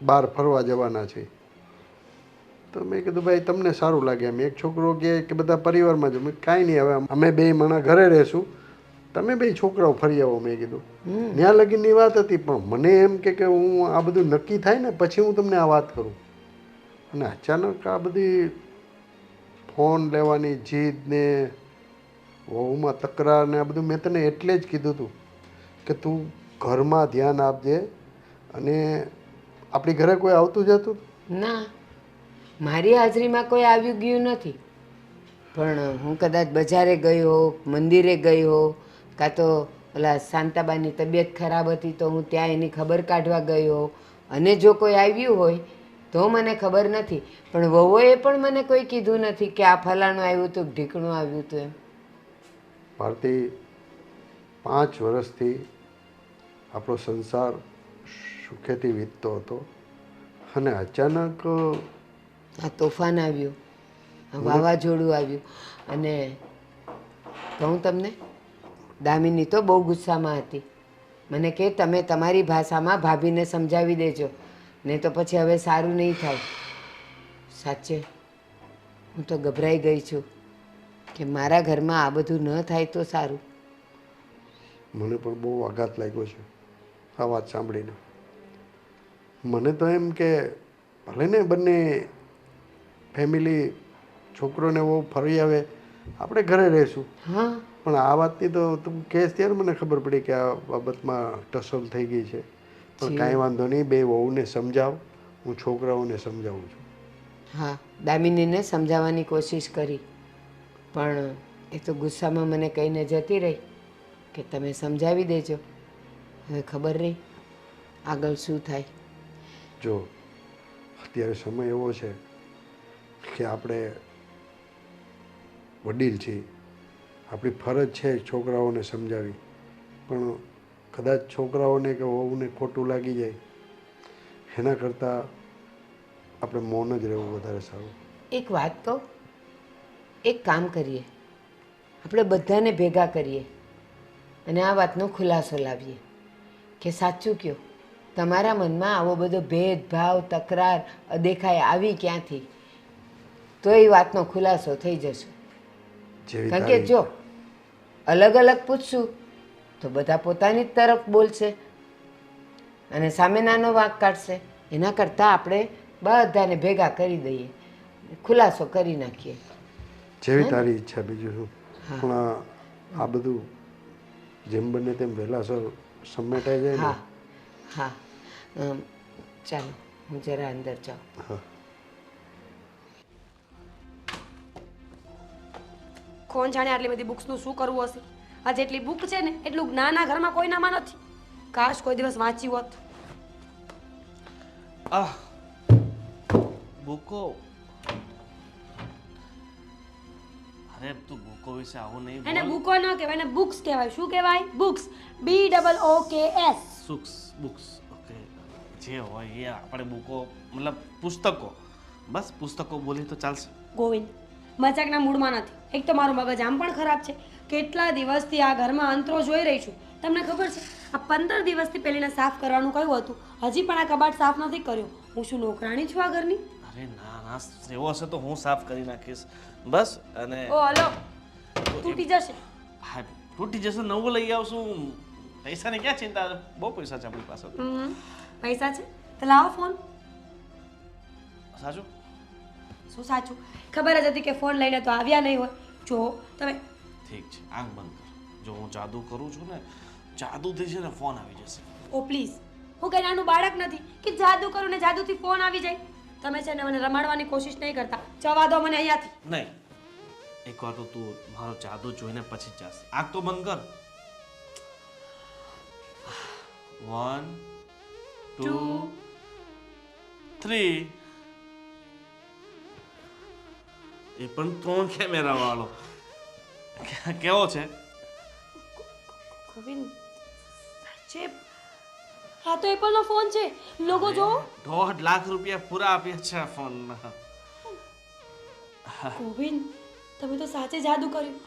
બહાર ફરવા જવાના છે. તો મેં કીધું ભાઈ તમને સારું લાગે એમ. એક છોકરો કહે કે બધા પરિવારમાં જ. મેં કાંઈ નહીં, હવે અમે 2 માણસ ઘરે રહેશું, તમે 2 છોકરાઓ ફરી આવો. મેં કીધું ત્યાં લગીનની વાત હતી, પણ મને એમ કે હું આ બધું નક્કી થાય ને પછી હું તમને આ વાત કરું. અને અચાનક આ બધી ફોન લેવાની જીદ ને વહુમાં તકરાર ને આ બધું મેં તને એટલે જ કીધું હતું કે તું ઘરમાં ધ્યાન આપજે. અને આપણી ઘરે કોઈ આવતું જતું? ના, મારી હાજરીમાં કોઈ આવ્યું ગયું નથી. પણ હું કદાચ બજારે ગઈ હો, મંદિરે ગઈ હો, કાં તો ઓલા શાંતાબાની તબિયત ખરાબ હતી તો હું ત્યાં એની ખબર કાઢવા ગઈ હો, અને જો કોઈ આવ્યું હોય તો મને ખબર નથી. પણ વહુએ પણ મને કોઈ કીધું નથી કે આ ફલાણું આવ્યું હતું, ઢીકણું આવ્યું હતું એમ. ભારતી, 5 વર્ષથી આપણો સંસાર સુખેથી વીતતો હતો અને અચાનક આ તોફાન આવ્યું, આ વાવાઝોડું આવ્યું. અને કહું તમને, દામિની તો બહુ ગુસ્સામાં હતી. મને કે તમે તમારી ભાષામાં ભાભીને સમજાવી દેજો, નહીં તો પછી હવે સારું નહીં થાય. સાચે હું તો ગભરાઈ ગઈ છું કે મારા ઘરમાં આ બધું ન થાય તો સારું. મને પણ બહુ આઘાત લાગ્યો છે આ વાત સાંભળીને. મને તો એમ કે ભલે ને બંને ફેમિલી છોકરોને બહુ ફરી આવે, આપણે ઘરે રહીશું, હા પણ આ વાતની તો તું કહેશ ત્યારે મને ખબર પડી કે આ બાબતમાં ટસલ થઈ ગઈ છે. પણ કાંઈ વાંધો નહીં, બે વહુને સમજાવ, હું છોકરાઓને સમજાવું છું. હા, દામિનીને સમજાવવાની કોશિશ કરી, પણ એ તો ગુસ્સામાં મને કહીને જતી રહી કે તમે સમજાવી દેજો. હવે ખબર નહીં આગળ શું થાય. જો અત્યારે સમય એવો છે કે આપણે વડીલ છીએ, આપણી ફરજ છે છોકરાઓને સમજાવી, પણ કદાચ છોકરાઓને કે વહુને ખોટું લાગી જાય એના કરતાં આપણે મૌન જ રહેવું વધારે સારું. એક વાત કહું, એક કામ કરીએ, આપણે બધાને ભેગા કરીએ અને આ વાતનો ખુલાસો લાવીએ કે સાચું કહો, તમારા મનમાં આવો બધો ભેદભાવ, તકરાર, અદેખાઈ આવી ક્યાંથી? તો એ વાતનો ખુલાસો થઈ જશે. જેવી કારણ કે તારી જો અલગ અલગ પૂછશું તો બધા પોતાની જ તરફ બોલશે અને સામે નાનો વાંક કાઢશે. એના કરતાં આપણે બધાને ભેગા કરી દઈએ, ખુલાસો કરી નાખીએ. જેવી તારી ઈચ્છા, બીજું શું. પણ આ બધું જેમ બને તેમ વહેલાસર સમેટાઈ જાય હા ને. હા ચાલો હું જરા અંદર જાઉં. હા, કોણ જાણે આટલી બધી બુક્સનું શું કરવું હશે. આ જેટલી બુક છે ને એટલું જ્ઞાન આ ઘરમાં કોઈનામાં નથી. કાશ કોઈ દિવસ વાંચ્યું હોત. આહ બુકો. અરે તું બુકો વિશે આવું નહીં એને બોલ. બુકો ન કહેવાય, એને બુક્સ કહેવાય. શું કહેવાય? બુક્સ. BOOKS. બુક્સ ઓકે, જે હોય એ આપણે બુકો મતલબ પુસ્તકો, બસ પુસ્તકો બોલી તો ચાલશે. ગોવિંદ, મજાકના મૂડમાં નથી. એક તો મારું મગજ આમ પણ ખરાબ છે. કેટલા દિવસથી આ ઘરમાં અંતરો જોઈ રહી છું. તમને ખબર છે આ 15 દિવસથી પેલીને સાફ કરવાનું કહ્યું હતું, હજી પણ આ કબાટ સાફ નથી કર્યો. હું શું નોકરાણી છું આ ઘરની? અરે ના ના, એવો હશે તો હું સાફ કરી નાખીશ બસ. અને ઓ હલો, તૂટી જશે. હા તૂટી જશે, નવું લઈ આવશું. પૈસાની ક્યાં ચિંતા, બહુ પૈસા છે આપણી પાસે. પૈસા છે તો લાવો ફોન. સાચું? શું સાચું? ખબર જ હતી કે ફોન લઈને તો આવ્યા નહીં હોય. જો તમે ઠીક છે, આંખ બંધ કર. જો હું જાદુ કરું છું ને, જાદુથી છે ને ફોન આવી જશે. ઓ પ્લીઝ, હું કઈ નાનું બાળક નથી કે જાદુ કરું ને જાદુથી ફોન આવી જાય. તમે છે ને મને રમાડવાની કોશિશ નહીં કરતા. જવા દો મને અહીંયાથી. નહીં, એકવાર તો તું મારો જાદુ જોઈને પછી જ જાશે. આંખ તો બંધ કર. 1 2 3. એ પણ 3 કેમેરા વાળો કેવો છે? ગોવિંદ સાચે હા તો એપલનો ફોન છે. લોગો જો. 1.5 લાખ રૂપિયા પૂરા આપ્યા છે આ ફોનના. ગોવિંદ, તમે તો સાચે જાદુ કર્યું.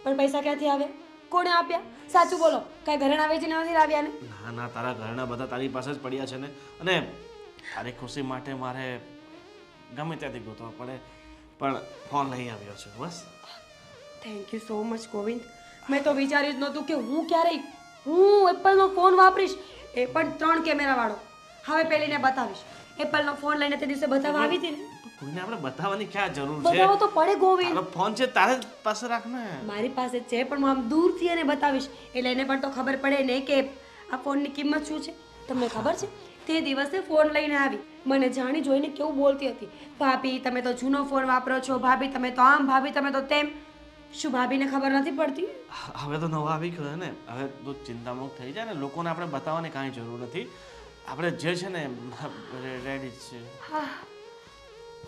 પણ પૈસા ક્યાંથી આવ્યા? કોણે આપ્યા? સાચું બોલો, કઈ ઘરેણા વેચીને નથી લાવ્યા ને? ના ના, તારા ઘરના બધા તારી પાસે જ પડ્યા છે ને, અને તારી ખુશી માટે મારે ગમે ત્યાંથી ગોતવા પડે, પણ ફોન લઈ આવ્યો છે બસ. Thank you so much Govind. મેં તો વિચાર્યું જ નહોતું કે હું ક્યારેય એપલનો ફોન વાપરીશ, એ પણ 3 કેમેરા વાળો. હવે પેલીને બતાવીશ. એપલનો ફોન લઈને તે દિવસે બતાવવા આવી હતી ને. કોઈને આપણે બતાવવાની ક્યાં જરૂર છે? બતાવો તો પડે ગોવિંદ. તારો ફોન છે તારે જ પાસે રાખ ને. મારી પાસે જ છે, પણ હું આમ દૂરથી એને બતાવીશ એટલે એને પણ તો ખબર પડે ને કે આ ફોનની કિંમત શું છે. તમને ખબર છે તે દિવસે ફોન લઈને આવી, મને જાણી જોઈને કેવું બોલતી હતી, ભાભી તમે તો જૂનો ફોન વાપરો છો, ભાભી તમે તો આમ, ભાભી તમે તો તેમ. શું ભાભીને ખબર નથી પડતી? હવે તો નવા આવી ગયો ને, હવે તું ચિંતામુક્ત થઈ જાય ને. લોકોને આપણે બતાવવાની કાંઈ જરૂર નથી. આપણે જે છે ને રેડી જ છે. હા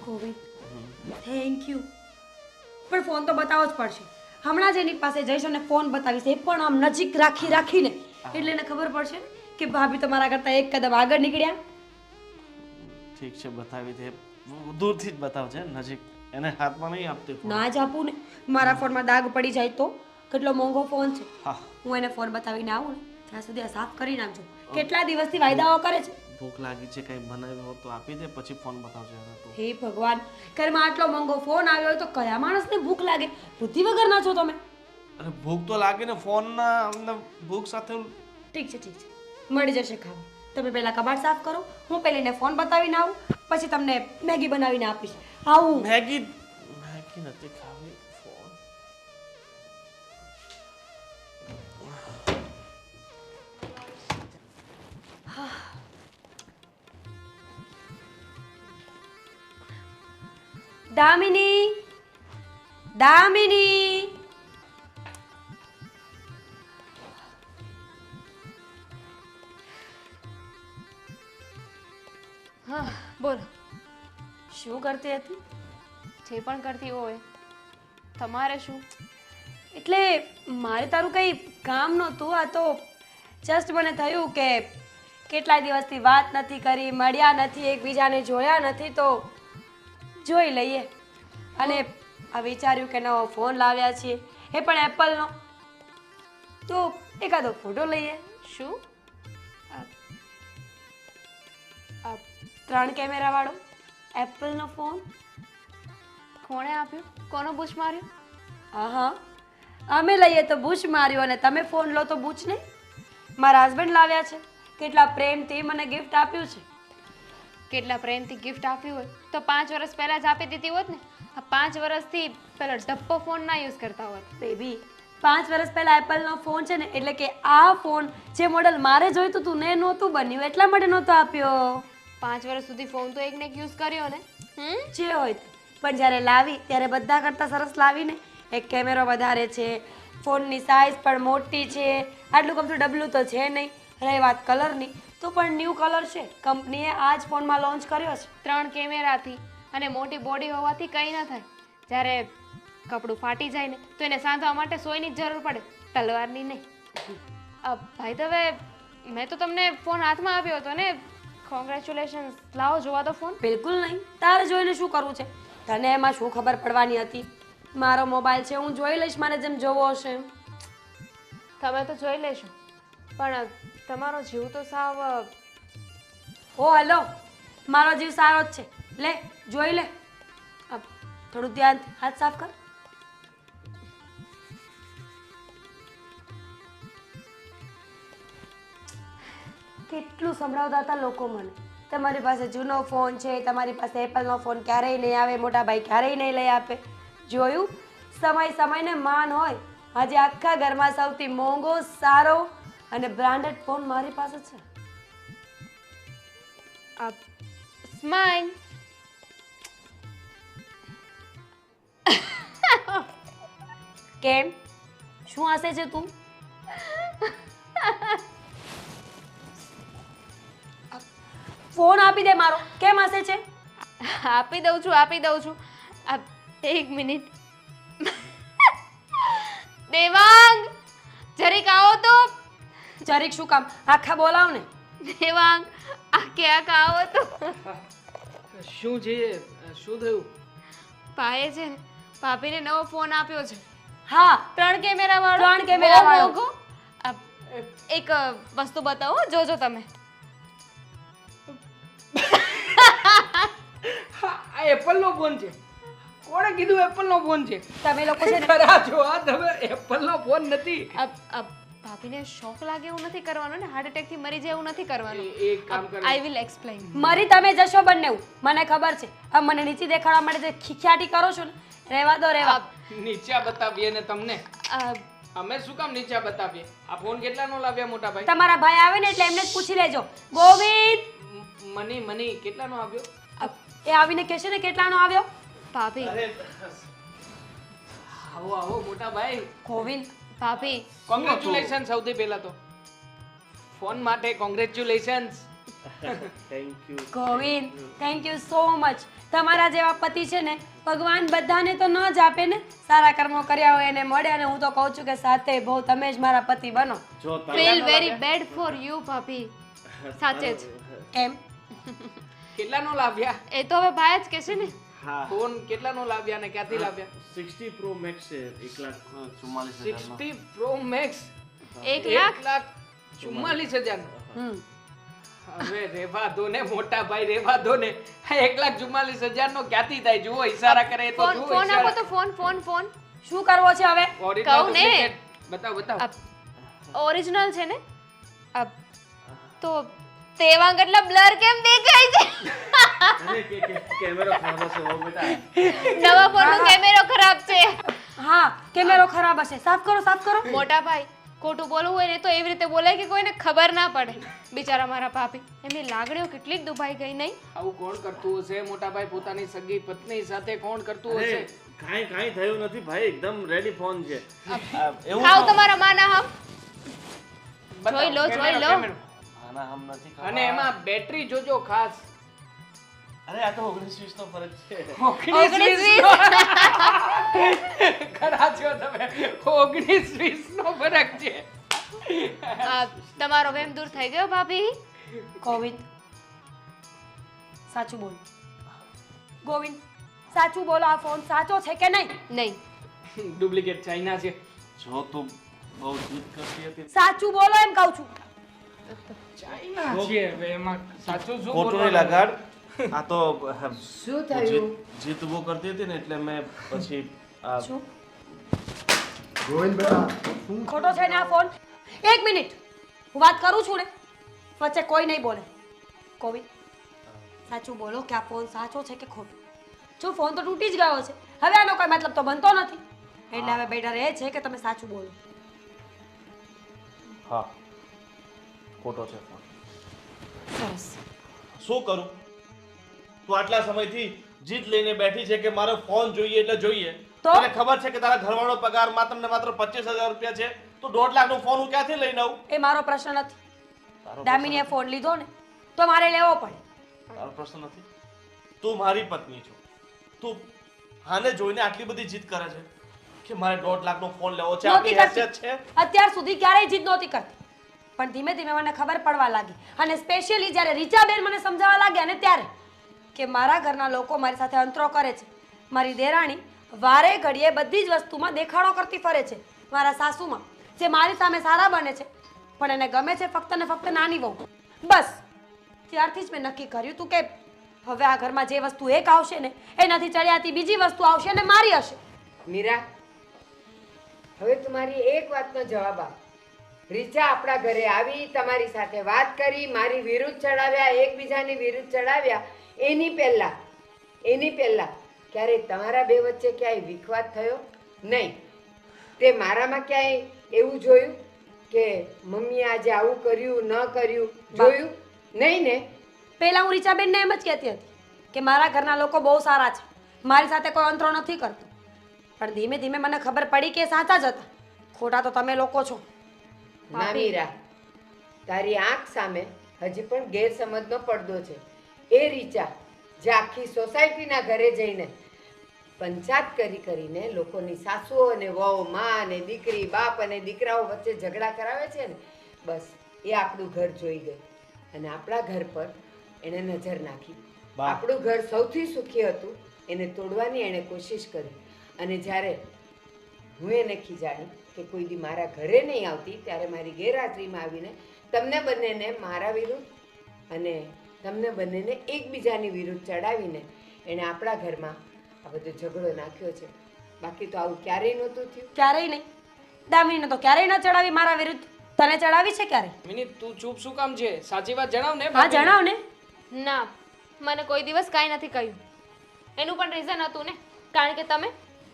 ગોવિંદ, થેન્ક યુ. પણ ફોન તો બતાવવો જ પડશે. હમણાં જ એની પાસે જઈશ અને ફોન બતાવીશ, એ પણ આમ નજીક રાખીને, એટલે એને ખબર પડશે કે ભાભી તો મારા કરતાં એક કદમ આગળ નીકળ્યા. ઠીક છે, બતાવી દે. દૂરથી જ બતાવજે, નજીક એને હાથમાં નહીં આપતી ફોન. ના જ આપું ને, મારા ફોનમાં દાગ પડી જાય તો. કેટલો મોંઘો ફોન છે. હા હું એને ફોન બતાવીને આવું ને ત્યાં સુધી આ સાફ કરી નાખજો. કેટલા દિવસથી વાયદાઓ કરે છે. ભૂખ લાગી છે, કંઈ બનાવ્યું હોત તો આપી દે, પછી ફોન બતાવજે હવે તું. હે ભગવાન, ઘરમાં આટલો મોંઘો ફોન આવ્યો હોય તો કયા માણસને ભૂખ લાગે? બુદ્ધિ વગરના છો તમે. અરે ભૂખ તો લાગે ને, ફોનના અંદર ભૂખ સાથે. ઠીક છે ઠીક છે, મળી જશે ખાવા. તમે પહેલા કબાટ સાફ કરો, હું પેલીને ફોન બતાવીને આવું, પછી તમને મેગી બનાવીને આપીશ. આવું. મેગી નથી ખાવી, ફોન. દામિની, દામિની. હા બોલો. શું કરતી હતી? જે પણ કરતી હોય. તમારે શું? એટલે મારે તારું કંઈ કામ નહોતું. આ તો જસ્ટ મને થયું કે કેટલા દિવસથી વાત નથી કરી, મળ્યા નથી, એકબીજાને જોયા નથી, તો જોઈ લઈએ. અને આ વિચાર્યું કે નવો ફોન લાવ્યા છીએ, એ પણ એપલનો, તો એકાદો ફોટો લઈએ. શું? આ 3 કેમેરાવાળો એપલનો ફોન. કોણે આપ્યું? કોનો બૂચ માર્યો? હા, અમે લઈએ તો બૂચ માર્યો અને તમે ફોન લો તો બૂચ નહીં. મારા હસબન્ડ લાવ્યા છે, કેટલા પ્રેમથી મને ગિફ્ટ આપ્યું છે. કેટલા પ્રેમથી ગિફ્ટ આપ્યું હોય તો 5 વર્ષ પહેલા જ આપી દીધી હોત ને. આ 5 વર્ષથી પેલો ડબ્બો ફોન ના યુઝ કરતા હોત. બેબી, 5 વર્ષ પહેલા એપલનો ફોન છે ને, એટલે કે આ ફોન જે મોડલ મારે જોઈતું હતું ને નહોતું બન્યું, એટલા માટે નહોતો આપ્યો. 5 વર્ષ સુધી ફોન તો એકને એક યુઝ કર્યો ને. જે હોય તે. પણ જ્યારે લાવી ત્યારે બધા કરતાં સરસ લાવીને. એક કેમેરો વધારે છે, ફોનની સાઇઝ પણ મોટી છે, આટલું કમતું ડબલું તો છે નહીં. રહી વાત કલરની, તો પણ ન્યૂ કલર છે, કંપનીએ આ જ ફોનમાં લોન્ચ કર્યો છે. 3 કેમેરાથી અને મોટી બોડી હોવાથી કંઈ ન થાય. જ્યારે કપડું ફાટી જાય ને તો એને સાંધવા માટે સોયની જ જરૂર પડે, તલવારની નહીં. ભાઈ તો હવે મેં તો તમને ફોન હાથમાં આપ્યો હતો ને. કોંગ્રેચ્યુલેશન્સ. લાવો જોવા દો ફોન. બિલકુલ નહીં, તારે જોઈને શું કરવું છે? તને એમાં શું ખબર પડવાની હતી? મારો મોબાઈલ છે, હું જોઈ લઈશ મારે જેમ જોવો હશે. તમે તો જોઈ લેશો, પણ તમારો જીવ તો સાવ. ઓ હેલો, મારો જીવ સારો જ છે. લે જોઈ લે. થોડું ધ્યાનથી હાથ સાફ કર. કેટલું સંભળાવતા હતા લોકો મને, તમારી પાસે જૂનો ફોન છે, તમારી પાસે એપલનો ફોન ક્યારેય નહીં આવે, મોટા ભાઈ ક્યારેય નહીં લઈ આપે. જોયું, સમયને માન હોય. આજે આખા ઘરમાં સૌથી મોંઘો, સારો અને બ્રાન્ડેડ ફોન મારી પાસે છે. સ્માઈલ. કેમ, શું હસે છે તું? ફોન આપી દે મારો. કેમ હસે છે? આપી દઉં છું. 1 મિનિટ. દેવાંગ, જરીક આવો તો. જરીક શું કામ? આખા બોલાવ ને. દેવાંગ, આવો તો. શું છે? શું થયું? ભાઈએ છે ને ભાભીને નવો ફોન આપ્યો છે. હા, 3 કેમેરા વાળો. 3 કેમેરા વાળો. બહુ મોંઘો. એક વસ્તુ બતાવો, જોજો તમે. આ એપલનો ફોન છે. કોણે કીધું એપલનો ફોન છે? તમે લોકો છે ને, ખરા જો આ તમે એપલનો ફોન નથી. ભાભીને શોક લાગે એવું નથી કરવાનું ને, હાર્ટ એટેક થી મરી જાય એવું નથી કરવાનું. એક કામ કરો. I will explain. મરી તમે જશો બંને, મને ખબર છે. આ મને નીચે દેખાડવા માટે જે ખીખ્યાટી કરો છો ને, રહેવા દો, રહેવા. નીચા બતાવીએ ને તમને. અમે શું કામ નીચા બતાવીએ? આ ફોન કેટલાનો લાવ્યા મોટા ભાઈ? તમારા ભાઈ આવે ને એટલે એમને જ પૂછી લેજો. ગોવિંદ, મની કેટલાનો આવ્યો? એ આવીને કહેશે ને કેટલાનો આવ્યો. ભાભી, આવો મોટા ભાઈ. ગોવિંદ, ભાભી, કોંગ્રેચ્યુલેશન. સૌથી પહેલા તો ફોન માટે congratulations. Thank you. Govind, thank you so much. તમારા જેવા પતિ છે ને ભગવાન બધાને તો ન જ આપે ને. સારા કર્મો કર્યા હોય એને મળે. અને હું તો કહું છું કે સાથે બહુ તમે જ મારા પતિ બનો. જો feel very bad for you ભાભી. સાચે જ. એમ કેટલાનો લાવ્યા? એ તો હવે ભાઈ જ કહેશે ને. હા, ફોન કેટલાનો લાવ્યા ને ક્યાંથી લાવ્યા? 60 Pro Max છે, 1,44,000 નો. 60 Pro Max 1 લાખ. 44,000 હમ હવે રેવા દો ને મોટા ભાઈ, રેવા દો ને. આ 1,44,000 નો ક્યાંથી થાય? જુઓ ઈશારા કરે તો ફોન જુઓ ફોન આપો ઈશારા. તો ફોન. શું કરવો છે હવે? Original કહું ને. duplicate. બતાવો. ઓરિજિનલ છે ને તો તેવા કેટલા બ્લર કેમ દેખાય છે? અરે કેમેરો ખરાબ હશે હો બેટા. નવા ફોનનો કેમેરો ખરાબ છે. હા કેમેરો ખરાબ હશે. સાફ કરો. મોટા ભાઈ, ખોટું બોલવું હોય ને તો એવી રીતે બોલાય કે કોઈને ખબર ના પડે. બિચારા મારા ભાભી, એમની લાગણીઓ કેટલી દુભાઈ ગઈ નહીં? આવું કોણ કરતું હશે મોટા ભાઈ? પોતાની સગી પત્ની સાથે કોણ કરતું અરે હશે? કાંઈ થયું નથી ભાઈ, એકદમ રેડી ફોન છે. એવું ખાવ તમારા માના હમ. બતાવો, જોઈ લો. કેમેરો. આના હમ નથી ખાવા. અને એમાં બેટરી જોજો ખાસ. અરે આ તો 19-20 નો ફરક છે. 19-20 ખરા છો તમે. 19-20 નો ફરક છે. તમારો વેમ દૂર થઈ ગયો ભાભી? ગોવિંદ સાચું બોલો. ગોવિંદ સાચું બોલો, આ ફોન સાચો છે કે નહીં? નહીં. ડુપ્લિકેટ ચાઇના છે. જો તું બહુ જીદ કરતી હતી. સાચું બોલો એમ કહું છું. ચાઇના છે. હવે એમાં સાચું શું ખોટું નહીં બોલવાનું? લગાડ. આ તો શું થયું? જીત બહુ કરતી હતી ને એટલે મેં પછી આ શું ગોવિંદ બેટા ખોટો છે ને આ ફોન? એક મિનિટ, હું વાત કરું છું ને, વચ્ચે કોઈ નહીં બોલે. ગોવિંદ સાચું બોલો કે આ ફોન સાચો છે કે ખોટો? જો ફોન તો તૂટી જ ગયો છે, હવે આનો કોઈ મતલબ તો બનતો નથી. એટલે હવે બેટર એ છે કે તમે સાચું બોલો. હા ખોટો છે ફોન. સરસ. શું કરું? તું આટલા સમયથી જીત લઈને બેઠી છે કે મારો ફોન જોઈએ એટલે જોઈએ. તો? તને ખબર છે કે તારા ઘરવાળો પગાર માત્ર ને માત્ર 25,000 રૂપિયા છે. તો 1.5 લાખનો ફોન હું ક્યાંથી લઈને આવું? એ મારો પ્રશ્ન નથી. તારો દામિનીએ ફોન લીધો ને તો મારે લેવો પડે. તારો પ્રશ્ન નથી. તું મારી પત્ની છો. તું આને જોઈને આટલી બધી જીત કરે છે કે મારે 1.5 લાખનો ફોન લેવો છે. નહોતી આપણી કરતી. હેસિયત છે. અત્યાર સુધી ક્યારેય જીદ નહોતી કરતી, પણ ધીમે ધીમે મને ખબર પડવા લાગી. અને સ્પેશિયલી જ્યારે રીચાબેન મને સમજાવવા લાગ્યા ને ત્યારે કે મારા ઘરના લોકો મારી સાથે અંતરો કરે છે. મારી દેરાણી વારે ઘડીએ બધી જ વસ્તુમાં દેખાડો કરતી ફરે છે. મારા સાસુમાં જે મારી સામે સારા બને છે પણ એને ગમે છે ફક્ત ને ફક્ત નાની વહુ. બસ ત્યારથી જ મેં નક્કી કર્યું હતું કે હવે આ ઘરમાં જે વસ્તુ એક આવશે ને એનાથી ચડિયાતી બીજી વસ્તુ આવશે અને મારી હશે. મીરા, હવે તમારી એક વાતનો જવાબ આપ. રીચા આપણા ઘરે આવી, તમારી સાથે વાત કરી, મારી વિરુદ્ધ ચડાવ્યા, એકબીજાની વિરુદ્ધ ચડાવ્યા. એની પહેલા ક્યારે તમારા બે વચ્ચે ક્યાંય વિખવાદ થયો? નહીં. તે મારામાં ક્યાંય એવું જોયું કે મમ્મીએ આજે આવું કર્યું ન કર્યું? જોયું નહીં ને? પહેલા હું રીચાબેનને એમ જ કહેતી હતી કે મારા ઘરના લોકો બહુ સારા છે, મારી સાથે કોઈ અંતરો નથી કરતો. પણ ધીમે ધીમે મને ખબર પડી કે સાચા જ હતા. ખોટા તો તમે લોકો છો. ના મીરા, તારી આંખ સામે હજી પણ ગેરસમજનો પડદો છે. એ રીચા જે આખી સોસાયટીના ઘરે જઈને પંચાયત કરીને લોકોની સાસુઓ અને વહુ, માં અને દીકરી, બાપ અને દીકરાઓ વચ્ચે ઝઘડા કરાવે છે ને, બસ એ આપણું ઘર જોઈ ગઈ અને આપણા ઘર પર એણે નજર નાખી. આપણું ઘર સૌથી સુખી હતું એને તોડવાની એણે કોશિશ કરી. અને જ્યારે હું એને ખીજાડી કે કોઈ દી મારા ઘરે નહીં આવતી, ત્યારે મારી ગેરહાજરીમાં આવીને તમને બંનેને મારા વિરુદ્ધ અને તમને બંનેને એકબીજાની વિરુદ્ધ ચડાવીને એણે આપણા ઘરમાં આ બધો ઝઘડો નાખ્યો છે. બાકી તો આવું ક્યારેય નહોતું થયું. ક્યારેય નહીં. દામિનીને તો ક્યારેય ન ચડાવી મારા વિરુદ્ધ. તને ચડાવી છે ક્યારે? મિની તું ચૂપ શું કામ છે? સાચી વાત જણાવ ને. હા જણાવ ને. ના, મને કોઈ દિવસ કાંઈ નથી કહ્યું. એનું પણ રીઝન હતું ને, કારણ કે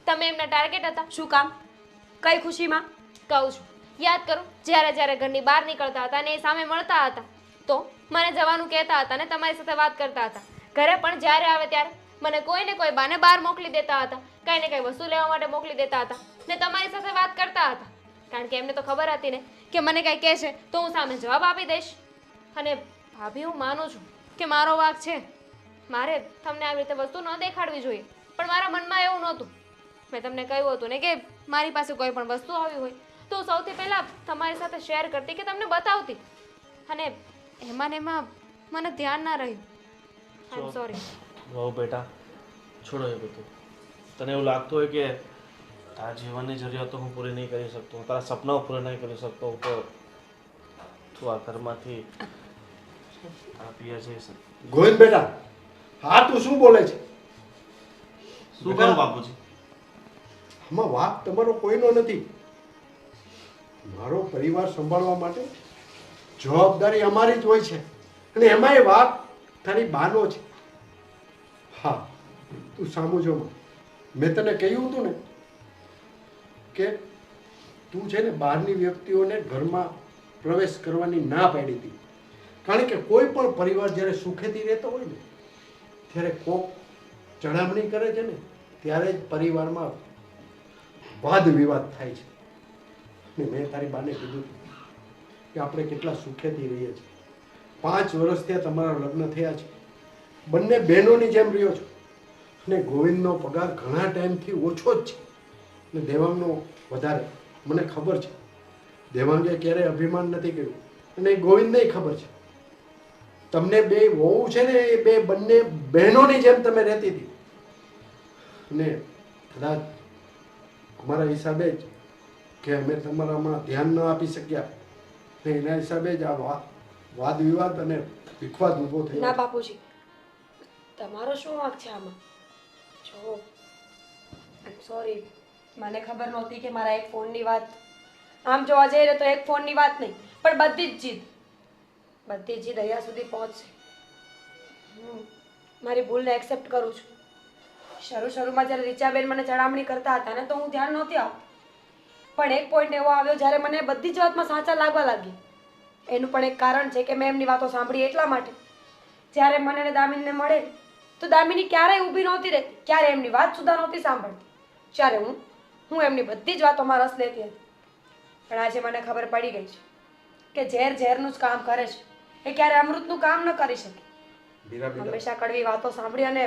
તમે એમના ટાર્ગેટ હતા. શું કામ? કઈ ખુશીમાં? કહું છું, યાદ કરો, જ્યારે ઘરની બહાર નીકળતા હતા ને એ સામે મળતા હતા તો મને જવાનું કહેતા હતા ને તમારી સાથે વાત કરતા હતા. ઘરે પણ જ્યારે આવે ત્યારે મને કોઈ ને કોઈ બાને બહાર મોકલી દેતા હતા, કંઈ ને કંઈ વસ્તુ લેવા માટે મોકલી દેતા હતા ને તમારી સાથે વાત કરતા હતા. કારણ કે એમને તો ખબર હતી ને કે મને કંઈ કહેશે તો હું સામે જવાબ આપી દઈશ. અને ભાભી, હું માનું છું કે મારો વાંક છે, મારે તમને આવી રીતે વસ્તુ ન દેખાડવી જોઈએ, પણ મારા મનમાં એવું નહોતું. મેં તમને કહ્યું હતું ને કે મારી પાસે કોઈ પણ વસ્તુ આવી હોય તો હું સૌથી પહેલાં તમારી સાથે શેર કરતી કે તમને બતાવતી. અને એમાં મને ધ્યાન ના રહ્યું. આઈ એમ સોરી. બહુ બેટા, છોડો એ બધું. તને એવું લાગતું હોય કે તારા જીવનની જરૂરિયાતો હું પૂરી નહીં કરી શકતો, તારા સપનાઓ પૂરા નહીં કરી શકતો, તો તું આ ઘરમાંથી આપીએ છે ગોવિંદ બેટા, હા તું શું બોલે છે? શું કરું બાપુજી? આમાં વાક તમારો કોઈનો નથી. મારો પરિવાર સંભાળવા માટે જવાબદારી અમારી જ હોય છે, અને એમાંય વાક તારી બાનો છે. હા, તું સામું જો માં. મેં તને કહ્યું હતું ને કે તું છે ને બહારની વ્યક્તિઓને ઘરમાં પ્રવેશ કરવાની ના પાડી હતી. કારણ કે કોઈ પણ પરિવાર જ્યારે સુખેથી રહેતો હોય ને ત્યારે કોક ચડામણી કરે છે ને ત્યારે જ પરિવારમાં વાદ વિવાદ થાય છે. ને મેં તારી બાને કીધું કે આપણે કેટલા સુખેથી રહીએ છીએ. 5 વર્ષ ત્યાં તમારા લગ્ન થયા છે. બંને બહેનોની જેમ રહ્યો છો. અને ગોવિંદનો પગાર ઘણા ટાઈમથી ઓછો જ છે ને દેવાંગનો વધારે. મને ખબર છે દેવાંગે ક્યારેય અભિમાન નથી કર્યું, અને ગોવિંદને ખબર છે. તમને બે વહુ છે ને એ બે બંને બહેનોની જેમ તમે રહેતી હતી. અને કદાચ અમારા હિસાબે જ કે અમે તમારામાં ધ્યાન ન આપી શક્યા ને એના હિસાબે જ આ વાદ વિવાદ અને વિખવાદ ઊભો ના થયો. બાપુજી, તમારો શું વાંક છે આમાં? જો સોરી, મને ખબર નહોતી કે મારા એક ફોનની વાત, આમ જોવા જઈએ તો એક ફોનની વાત નહીં પણ બધી જ જીદ અહીંયા સુધી પહોંચશે. હું મારી ભૂલને એક્સેપ્ટ કરું છું. શરૂમાં જ્યારે રીચાબેન મને ચડામણી કરતા હતા ને તો હું ધ્યાન નહોતી આપતી, પણ એક પોઈન્ટ એવો આવ્યો જ્યારે મને બધી જ વાતમાં સાચા લાગવા લાગી. એનું પણ એક કારણ છે કે મેં એમની વાતો સાંભળી એટલા માટે. જ્યારે મને અને દામિનીને મળે તો દામિની ક્યારેય ઊભી નહોતી રહેતી, ક્યારે એમની વાત સુધા નહોતી સાંભળતી. જ્યારે હું એમની બધી જ વાતોમાં રસ લેતી હતી. પણ આજે મને ખબર પડી ગઈ છે કે ઝેર ઝેરનું જ કામ કરે છે, એ ક્યારે અમૃતનું કામ ન કરી શકે. મીરા બેટા, હંમેશા કડવી વાતો સાંભળી અને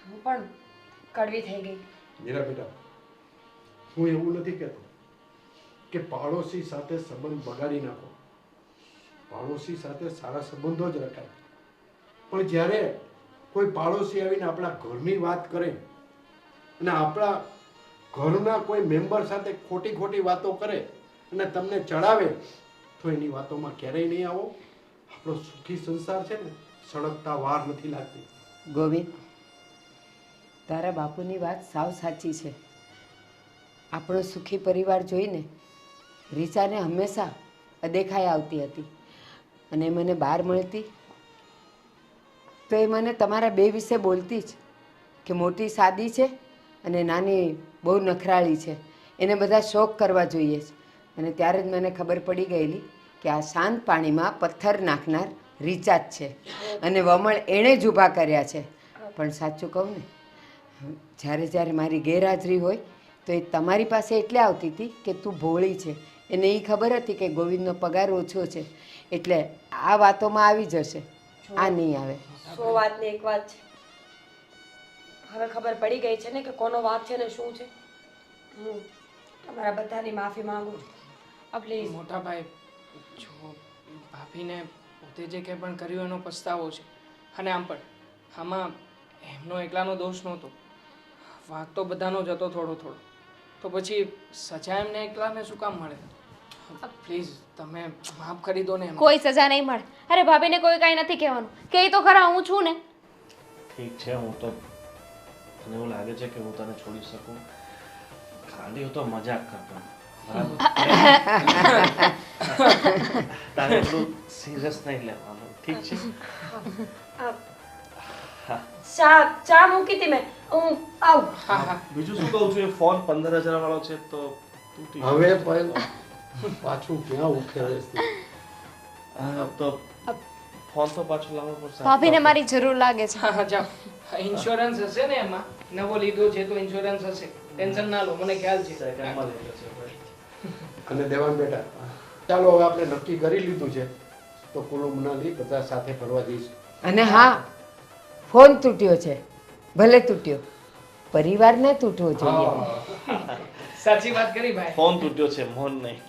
હું પણ કડવી થઈ ગઈ. મીરા બેટા, હું એવું નથી કહેતો કે પાડોશી સાથે સંબંધ બગાડી નાખો. પાડોશી સાથે સારા સંબંધો જ રખાય. પણ જ્યારે કોઈ પાડોશી આવીને આપણા ઘરની વાત કરે અને આપણા ઘરના કોઈ મેમ્બર સાથે ખોટી ખોટી વાતો કરે અને તમને ચડાવે તો એની વાતોમાં ક્યારેય નહીં આવો. આપણો સુખી સંસાર છે ને સળગતા વાર નથી લાગતી. ગોવિંદ, તારા બાપુની વાત સાવ સાચી છે. આપણો સુખી પરિવાર જોઈને રીચાને હંમેશા અદેખાઈ આવતી હતી, અને મને બહાર મળતી તો એ મને તમારા બે વિશે બોલતી જ કે મોટી સાદી છે અને નાની બહુ નખરાળી છે, એને બધા શોખ કરવા જોઈએ છે. અને ત્યારે જ મને ખબર પડી ગયેલી કે આ શાંત પાણીમાં પથ્થર નાખનાર રીચા જ છે, અને વમળ એણે જ ઊભા કર્યા છે. પણ સાચું કહું ને, જ્યારે મારી ગેરહાજરી હોય તો એ તમારી પાસે એટલે આવતી હતી કે તું ભોળી છે. એને એ ખબર હતી કે ગોવિંદનો પગાર ઓછો છે, એટલે આ વાતોમાં આવી જશે, આ નહીં આવે. 100 વાતની એક વાત છે. હવે ખબર પડી ગઈ છે ને કે કોનો વાંક છે ને શું છે. હું તમારા બધાની માફી માંગુ છું. પ્લીઝ. મોટા ભાઈ, જો ભાભીને પોતે જે કંઈ પણ કર્યું એનો પસ્તાવો છે, અને આમ પણ આમાં એમનો એકલાનો દોષ નહોતો, વાંક તો બધાનો જ હતો થોડો થોડો. તો પછી સજા એમને એકલાને શું કામ મળે? પ્લીઝ તમે માફ કરી દો ને એમને. કોઈ સજા નહીં મળે. અરે ભાભીને કોઈ કાંઈ નથી કહેવાનું, કે તો ખરા હું છું ને. ઠીક છે, હું તો મને એવું લાગે છે કે હું તને છોડી શકું. ખાલી હું તો મજાક કરતો, બરાબર? તારે એટલું સિરિયસ નહીં લેવાનું, ઠીક છે? ચા મૂકી હતી મેં, હું આવું. બીજું શું કહું છું, એ ફોન 15,000 વાળો છે તો તૂટી ગયો. હવે પાછું ક્યાં ઉખેડે છે? તો ફોન તો પાછો લાવવો પડશે. ભાભીને મારી જરૂર લાગે છે. હા જાઓ, ઇન્સ્યોરન્સ હશે ને એમાં, નવો લીધો છે તો ઇન્સ્યોરન્સ હશે, ટેન્શન ના લો, મને ખ્યાલ છે. સેકન્ડમાં લઈ જશે ભાઈ. અને દેવાન બેટા, ચાલો હવે આપણે નક્કી કરી લીધું છે તો કુલુ મનાલી બધા સાથે ફરવા જઈશું. અને હા, ફોન તૂટ્યો છે, ભલે તૂટ્યો, પરિવાર ન તૂટવો જોઈએ. સાચી વાત કરી ભાઈ. ફોન તૂટ્યો છે, મોન નહીં.